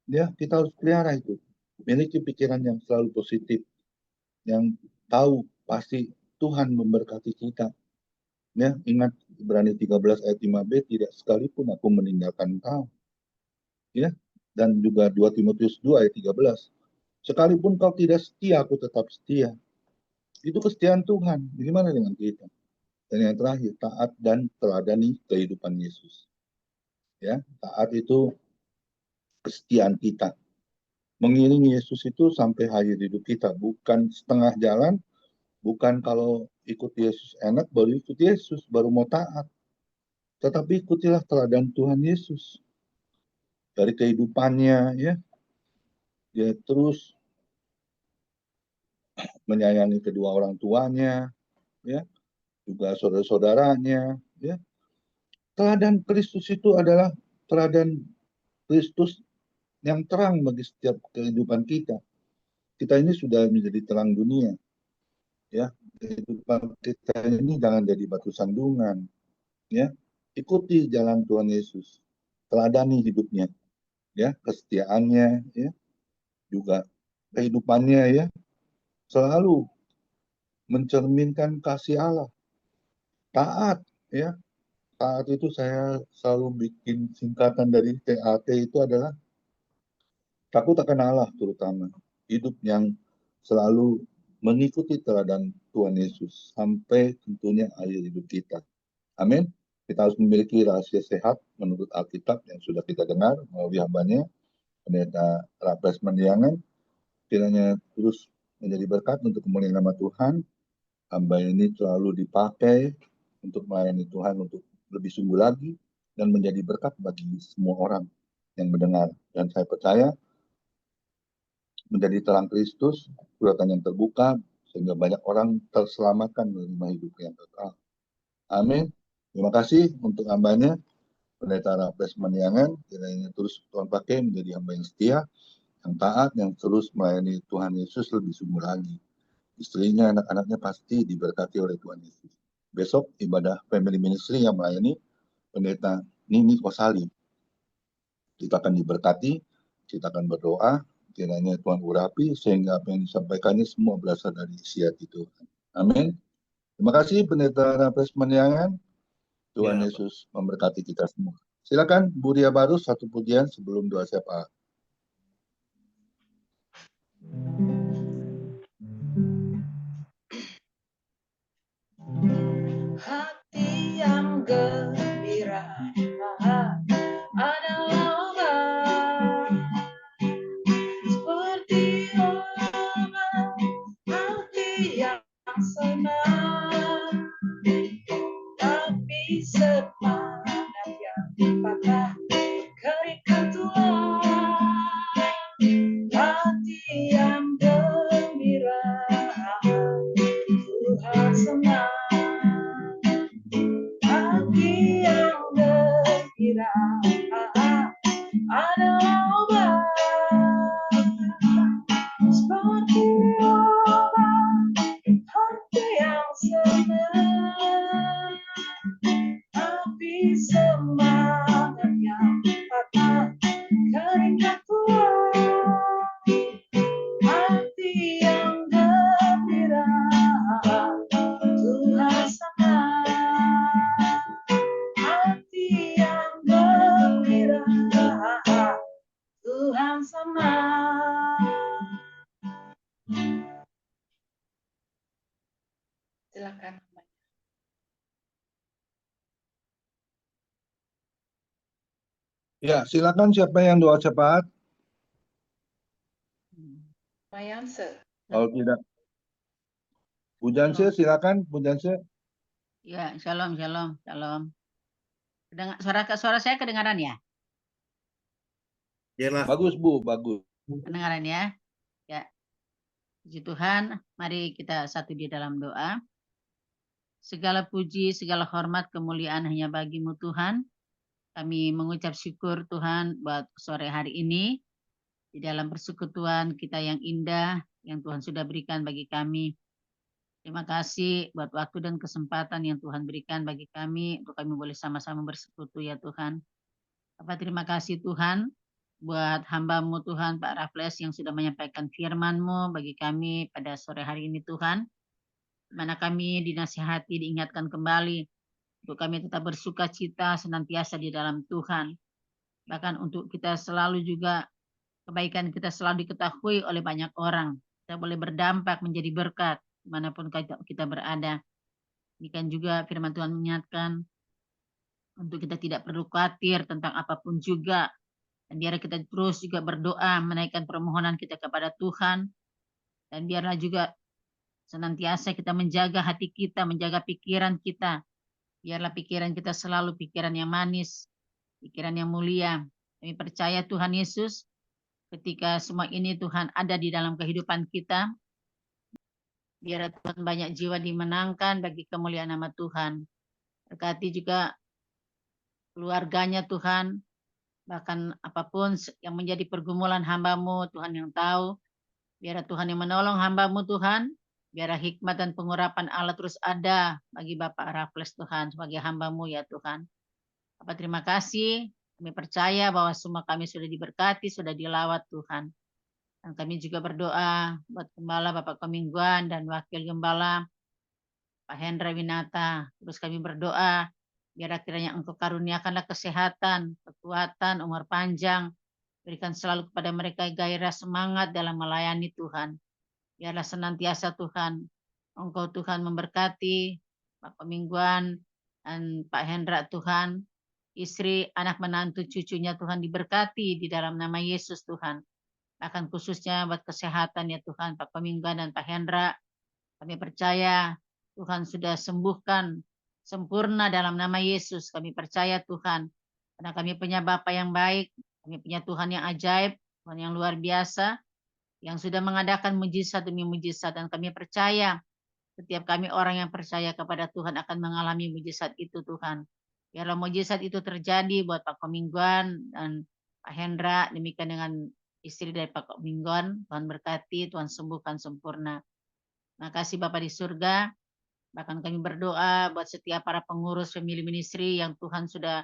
Ya, kita harus pelihara itu. Miliki pikiran yang selalu positif, yang tahu pasti Tuhan memberkati kita. Ya, ingat Ibrani 13 ayat 5b, tidak sekalipun aku meninggalkan engkau. Ya, dan juga 2 Timotius 2 ayat 13. Sekalipun kau tidak setia, aku tetap setia. Itu kesetiaan Tuhan. Bagaimana dengan kita? Dan yang terakhir, taat dan teladani kehidupan Yesus. Ya, taat itu kesetiaan kita. Mengiringi Yesus itu sampai akhir hidup kita, bukan setengah jalan, bukan kalau ikut Yesus enak baru ikut Yesus, baru mau taat. Tetapi ikutilah teladan Tuhan Yesus. Dari kehidupannya ya, dia terus menyayangi kedua orang tuanya, ya, juga saudara-saudaranya, ya. Teladan Kristus itu adalah teladan Kristus yang terang bagi setiap kehidupan kita. Kita ini sudah menjadi terang dunia, ya. Kehidupan kita ini jangan jadi batu sandungan, ya. Ikuti jalan Tuhan Yesus, teladani hidupnya, ya, kesetiaannya, ya, juga kehidupannya, ya, selalu mencerminkan kasih Allah, taat, ya. Taat itu saya selalu bikin singkatan dari TAT itu adalah takut akan Allah, terutama hidup yang selalu mengikuti teladan Tuhan Yesus sampai tentunya akhir hidup kita. Amin. Kita harus memiliki rahasia sehat menurut Alkitab yang sudah kita dengar melalui hambanya, Pendeta Raples Mendiangan. Kiranya terus menjadi berkat untuk kemuliaan nama Tuhan. Hamba ini selalu dipakai untuk melayani Tuhan untuk lebih sungguh lagi dan menjadi berkat bagi semua orang yang mendengar. Dan saya percaya menjadi terang Kristus, suratan yang terbuka, sehingga banyak orang terselamatkan menerima hidup yang kekal. Amin. Terima kasih untuk hambanya, Pendeta Raples Mendiangan. Kiranya terus Tuhan pakai menjadi hamba yang setia, yang taat, yang terus melayani Tuhan Yesus lebih sungguh lagi. Istrinya, anak-anaknya pasti diberkati oleh Tuhan Yesus. Besok ibadah family ministry yang melayani Pendeta Nini Kosali. Kita akan diberkati, kita akan berdoa, kiranya Tuhan urapi sehingga apa yang disampaikannya semua berasal dari isi hati Tuhan. Amin. Terima kasih Pendeta Raples Mendiangan. Tuhan Ya, Yesus memberkati kita semua. Silakan Bu Ria Barus satu pujian sebelum doa syafaat. Hati yang gembira adalah obat, seperti obat hati yang senang, tapi semangat yang patah keringkan tulang. Hati yang gembira, Tuhan senang. Hati yang gembira adalah obat, seperti obat hati yang senang, tapi semangat yang patah keringkan tulang. Hati yang gembira, Tuhan senang. Hati yang gembira, Tuhan senang. Silakan. Ya, silakan siapa yang doa syafaat? Mayanse. Kalau tidak, Bu Janse, silakan Bu Janse. Ya, shalom, shalom, shalom. Suara saya kedengaran ya? jelas. Bagus Bu, bagus. Kedengaran ya? Ya. Puji Tuhan, mari kita satu di dalam doa. Segala puji, segala hormat, kemuliaan hanya bagi-Mu Tuhan. Kami mengucap syukur Tuhan buat sore hari ini. Di dalam persekutuan kita yang indah, yang Tuhan sudah berikan bagi kami. Terima kasih buat waktu dan kesempatan yang Tuhan berikan bagi kami, untuk kami boleh sama-sama bersekutu ya Tuhan. Bapak terima kasih Tuhan, buat hamba-Mu Tuhan, Pak Raffles yang sudah menyampaikan firman-Mu bagi kami pada sore hari ini Tuhan. Di mana kami dinasihati, diingatkan kembali, untuk kami tetap bersuka cita senantiasa di dalam Tuhan. Bahkan untuk kita selalu juga, kebaikan kita selalu diketahui oleh banyak orang. Kita boleh berdampak menjadi berkat dimanapun kita berada. Demikian juga firman Tuhan mengingatkan untuk kita tidak perlu khawatir tentang apapun juga. Dan biar kita terus juga berdoa, menaikkan permohonan kita kepada Tuhan. Dan biarlah juga senantiasa kita menjaga hati kita, menjaga pikiran kita. Biarlah pikiran kita selalu pikiran yang manis, pikiran yang mulia. Kami percaya Tuhan Yesus, ketika semua ini Tuhan ada di dalam kehidupan kita, biar Tuhan banyak jiwa dimenangkan bagi kemuliaan nama Tuhan. Berkati juga keluarganya Tuhan, Bahkan apapun yang menjadi pergumulan hamba-Mu, Tuhan yang tahu. Biar Tuhan yang menolong hamba-Mu Tuhan. Biar hikmat dan pengurapan Allah terus ada bagi Bapak Raffles Tuhan sebagai hamba-Mu ya Tuhan. Bapak terima kasih. Kami percaya bahwa semua kami sudah diberkati, sudah dilawat Tuhan. Dan kami juga berdoa buat Gembala Bapak Komingguan dan Wakil Gembala Pak Hendra Winata. Terus kami berdoa biar akhirnya Engkau karuniakanlah kesehatan, kekuatan, umur panjang. Berikan selalu kepada mereka gairah semangat dalam melayani Tuhan. Biarlah senantiasa Tuhan, Engkau Tuhan memberkati Pak Komingguan dan Pak Hendra Tuhan. Istri, anak menantu, cucunya Tuhan diberkati di dalam nama Yesus Tuhan. Akan khususnya buat kesehatan ya Tuhan, Pak Komingguan dan Pak Hendra. Kami percaya Tuhan sudah sembuhkan sempurna dalam nama Yesus. Kami percaya Tuhan, karena kami punya Bapa yang baik, kami punya Tuhan yang ajaib, Tuhan yang luar biasa, yang sudah mengadakan mujizat demi mujizat. Dan kami percaya setiap kami orang yang percaya kepada Tuhan akan mengalami mujizat itu Tuhan. Biarlah mujizat itu terjadi buat Pak Komingguan dan Pak Hendra, demikian dengan istri dari Pak Komingguan. Tuhan berkati, Tuhan sembuhkan sempurna. Terima kasih Bapak di surga. Bahkan kami berdoa buat setiap para pengurus family ministry yang Tuhan sudah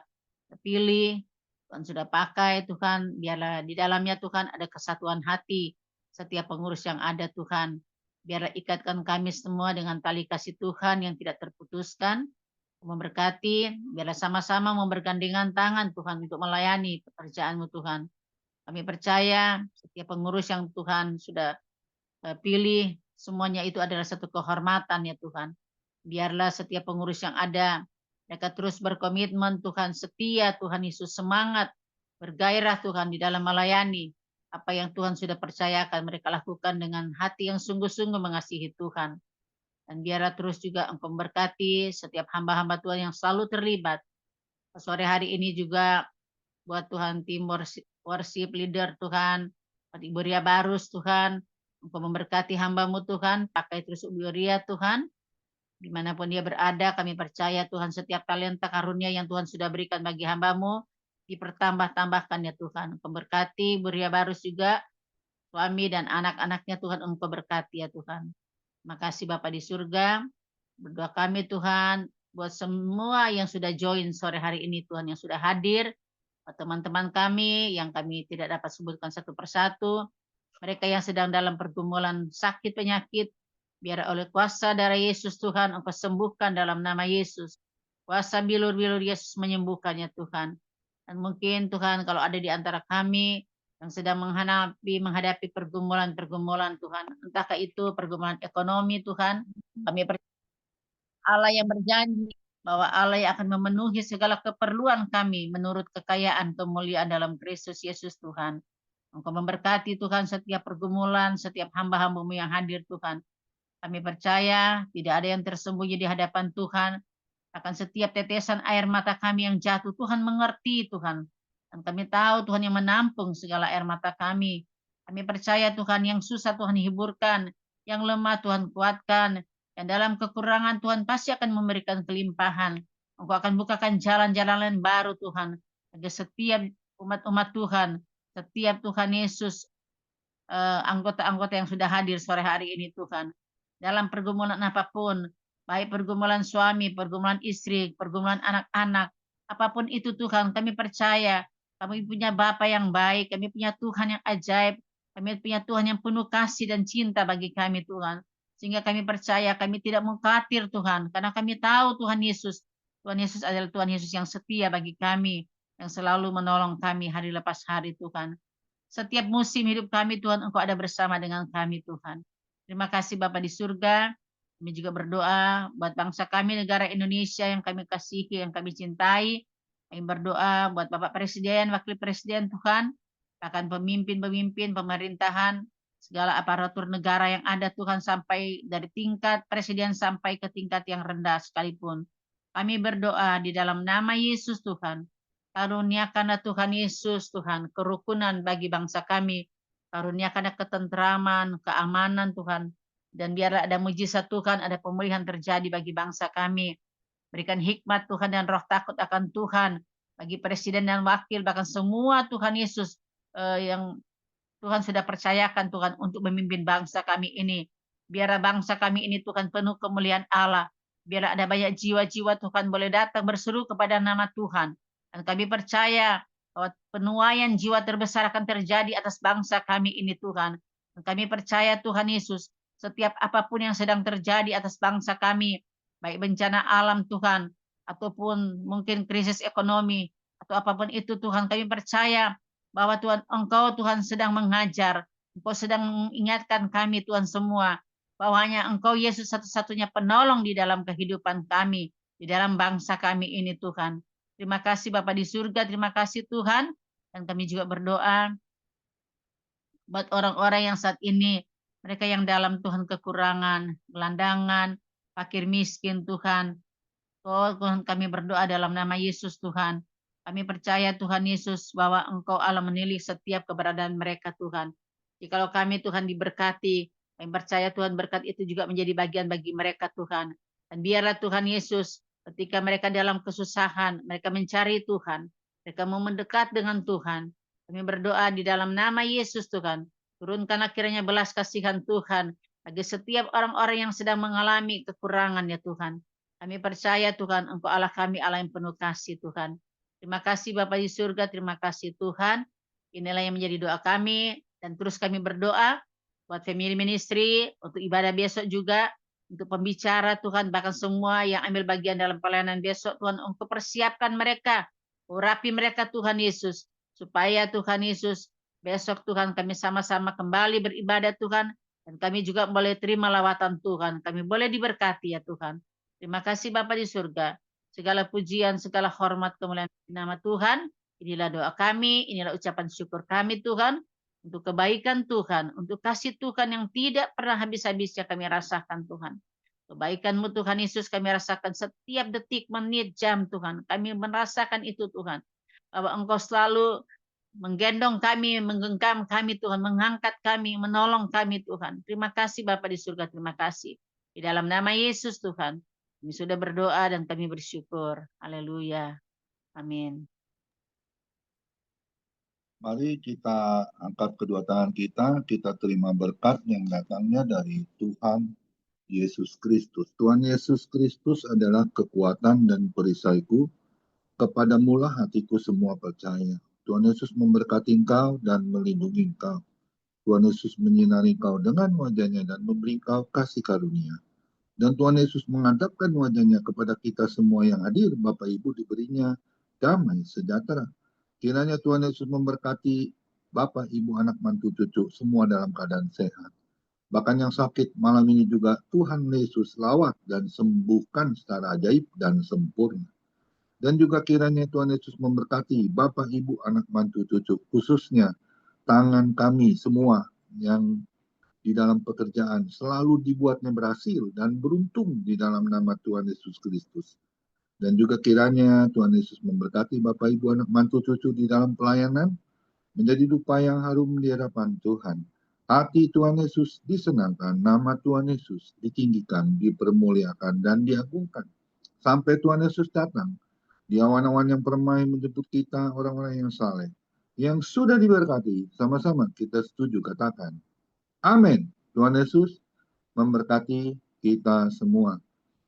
pilih, Tuhan sudah pakai Tuhan. Biarlah di dalamnya Tuhan ada kesatuan hati setiap pengurus yang ada Tuhan. Biarlah ikatkan kami semua dengan tali kasih Tuhan yang tidak terputuskan. Memberkati, biarlah sama-sama membergandengan tangan Tuhan untuk melayani pekerjaan-Mu Tuhan. Kami percaya setiap pengurus yang Tuhan sudah pilih, semuanya itu adalah satu kehormatan ya Tuhan. Biarlah setiap pengurus yang ada, mereka terus berkomitmen Tuhan, setia Tuhan Yesus, semangat, bergairah Tuhan di dalam melayani. Apa yang Tuhan sudah percayakan mereka lakukan dengan hati yang sungguh-sungguh mengasihi Tuhan. Dan biarlah terus juga Engkau memberkati setiap hamba-hamba Tuhan yang selalu terlibat. Sore hari ini juga buat Tuhan tim worship leader Tuhan, buat Ibu Ria Barus Tuhan, Engkau memberkati hamba-Mu Tuhan, pakai terus Ibu Ria Tuhan, dimanapun dia berada, kami percaya Tuhan setiap talenta karunia yang Tuhan sudah berikan bagi hamba-Mu, dipertambah-tambahkan ya Tuhan. Engkau berkati Ibu Ria Barus juga, suami dan anak-anaknya Tuhan Engkau berkati ya Tuhan. Terima kasih Bapak di surga. Berdoa kami Tuhan buat semua yang sudah join sore hari ini Tuhan, yang sudah hadir, teman-teman kami yang kami tidak dapat sebutkan satu persatu, mereka yang sedang dalam pergumulan sakit penyakit, biar oleh kuasa darah Yesus Tuhan Engkau sembuhkan dalam nama Yesus. Kuasa bilur-bilur Yesus menyembuhkannya Tuhan. Dan mungkin Tuhan kalau ada di antara kami yang sedang menghadapi pergumulan-pergumulan Tuhan, entahkah itu pergumulan ekonomi Tuhan, kami percaya Allah yang berjanji bahwa Allah yang akan memenuhi segala keperluan kami menurut kekayaan kemuliaan dalam Kristus Yesus Tuhan. Engkau memberkati Tuhan setiap pergumulan, setiap hamba-hamba-Mu yang hadir Tuhan. Kami percaya tidak ada yang tersembunyi di hadapan Tuhan. Akan setiap tetesan air mata kami yang jatuh, Tuhan mengerti Tuhan. Dan kami tahu Tuhan yang menampung segala air mata kami. Kami percaya Tuhan yang susah Tuhan hiburkan, yang lemah Tuhan kuatkan, dan dalam kekurangan Tuhan pasti akan memberikan kelimpahan. Engkau akan bukakan jalan-jalan baru Tuhan. Bagi setiap umat-umat Tuhan, setiap Tuhan Yesus, anggota-anggota yang sudah hadir sore hari ini Tuhan. Dalam pergumulan apapun, baik pergumulan suami, pergumulan istri, pergumulan anak-anak, apapun itu Tuhan, kami percaya kami punya Bapa yang baik, kami punya Tuhan yang ajaib, kami punya Tuhan yang penuh kasih dan cinta bagi kami Tuhan. Sehingga kami percaya kami tidak mengkhawatir Tuhan, karena kami tahu Tuhan Yesus adalah Tuhan Yesus yang setia bagi kami, yang selalu menolong kami hari lepas hari Tuhan. Setiap musim hidup kami Tuhan, Engkau ada bersama dengan kami Tuhan. Terima kasih Bapa di surga. Kami juga berdoa buat bangsa kami, negara Indonesia yang kami kasihi, yang kami cintai. Kami berdoa buat Bapak Presiden, Wakil Presiden Tuhan, bahkan pemimpin-pemimpin pemerintahan, segala aparatur negara yang ada Tuhan, sampai dari tingkat presiden sampai ke tingkat yang rendah sekalipun. Kami berdoa di dalam nama Yesus Tuhan. Karuniakanlah Tuhan Yesus Tuhan, kerukunan bagi bangsa kami. Karuniakanlah ketentraman, keamanan Tuhan. Dan biarlah ada mujizat Tuhan, ada pemulihan terjadi bagi bangsa kami. Berikan hikmat Tuhan dan roh takut akan Tuhan bagi presiden dan wakil, bahkan semua Tuhan Yesus yang Tuhan sudah percayakan Tuhan untuk memimpin bangsa kami ini. Biarlah bangsa kami ini Tuhan penuh kemuliaan Allah. Biarlah ada banyak jiwa-jiwa Tuhan boleh datang berseru kepada nama Tuhan. Dan kami percaya bahwa penuaian jiwa terbesar akan terjadi atas bangsa kami ini Tuhan. Dan kami percaya Tuhan Yesus, setiap apapun yang sedang terjadi atas bangsa kami, baik bencana alam Tuhan, ataupun mungkin krisis ekonomi, atau apapun itu Tuhan, kami percaya bahwa Tuhan, Engkau Tuhan sedang mengajar, Engkau sedang mengingatkan kami Tuhan semua, bahwa hanya Engkau Yesus satu-satunya penolong di dalam kehidupan kami, di dalam bangsa kami ini Tuhan. Terima kasih Bapa di surga, terima kasih Tuhan, dan kami juga berdoa buat orang-orang yang saat ini, mereka yang dalam Tuhan kekurangan, gelandangan, fakir miskin Tuhan. Oh Tuhan, kami berdoa dalam nama Yesus Tuhan. Kami percaya Tuhan Yesus bahwa Engkau Allah menilik setiap keberadaan mereka Tuhan. Jikalau kami Tuhan diberkati, kami percaya Tuhan berkat itu juga menjadi bagian bagi mereka Tuhan. Dan biarlah Tuhan Yesus ketika mereka dalam kesusahan, mereka mencari Tuhan, mereka mau mendekat dengan Tuhan. Kami berdoa di dalam nama Yesus Tuhan. Turunkanlah kiranya belas kasihan Tuhan bagi setiap orang-orang yang sedang mengalami kekurangan ya Tuhan. Kami percaya Tuhan, Engkau Allah kami, Allah yang penuh kasih Tuhan. Terima kasih Bapa di surga, terima kasih Tuhan. Inilah yang menjadi doa kami, dan terus kami berdoa buat family ministry, untuk ibadah besok juga, untuk pembicara Tuhan, bahkan semua yang ambil bagian dalam pelayanan besok Tuhan, Engkau persiapkan mereka, urapi mereka Tuhan Yesus, supaya Tuhan Yesus besok Tuhan kami sama-sama kembali beribadah Tuhan, dan kami juga boleh terima lawatan Tuhan, kami boleh diberkati ya Tuhan. Terima kasih Bapa di surga. Segala pujian, segala hormat, kemuliaan nama Tuhan. Inilah doa kami, inilah ucapan syukur kami Tuhan. Untuk kebaikan Tuhan, untuk kasih Tuhan yang tidak pernah habis-habisnya kami rasakan Tuhan. Kebaikan-Mu Tuhan Yesus kami rasakan setiap detik, menit, jam Tuhan. Kami merasakan itu Tuhan. Bahwa Engkau selalu menggendong kami, menggenggam kami Tuhan, mengangkat kami, menolong kami Tuhan. Terima kasih Bapa di surga, terima kasih. Di dalam nama Yesus Tuhan, kami sudah berdoa dan kami bersyukur. Haleluya. Amin. Mari kita angkat kedua tangan kita terima berkat yang datangnya dari Tuhan Yesus Kristus. Tuhan Yesus Kristus adalah kekuatan dan perisaiku, kepadamulah hatiku semua percaya. Tuhan Yesus memberkati engkau dan melindungi engkau. Tuhan Yesus menyinari engkau dengan wajahnya dan memberi engkau kasih karunia. Dan Tuhan Yesus menghadapkan wajahnya kepada kita semua yang hadir, Bapak Ibu diberinya damai sejahtera. Kiranya Tuhan Yesus memberkati Bapak, Ibu, anak, mantu, cucu, semua dalam keadaan sehat. Bahkan yang sakit malam ini juga Tuhan Yesus lawat dan sembuhkan secara ajaib dan sempurna. Dan juga kiranya Tuhan Yesus memberkati Bapak, Ibu, anak, mantu, cucu, khususnya tangan kami semua yang di dalam pekerjaan selalu dibuatnya berhasil dan beruntung di dalam nama Tuhan Yesus Kristus. Dan juga kiranya Tuhan Yesus memberkati Bapak, Ibu, anak, mantu, cucu di dalam pelayanan, menjadi dupa yang harum di hadapan Tuhan. Hati Tuhan Yesus disenangkan, nama Tuhan Yesus ditinggikan, dipermuliakan, dan diagungkan. Sampai Tuhan Yesus datang, di awan-awan yang permai menjemput kita, orang-orang yang saleh, yang sudah diberkati, sama-sama kita setuju katakan, amin. Tuhan Yesus memberkati kita semua.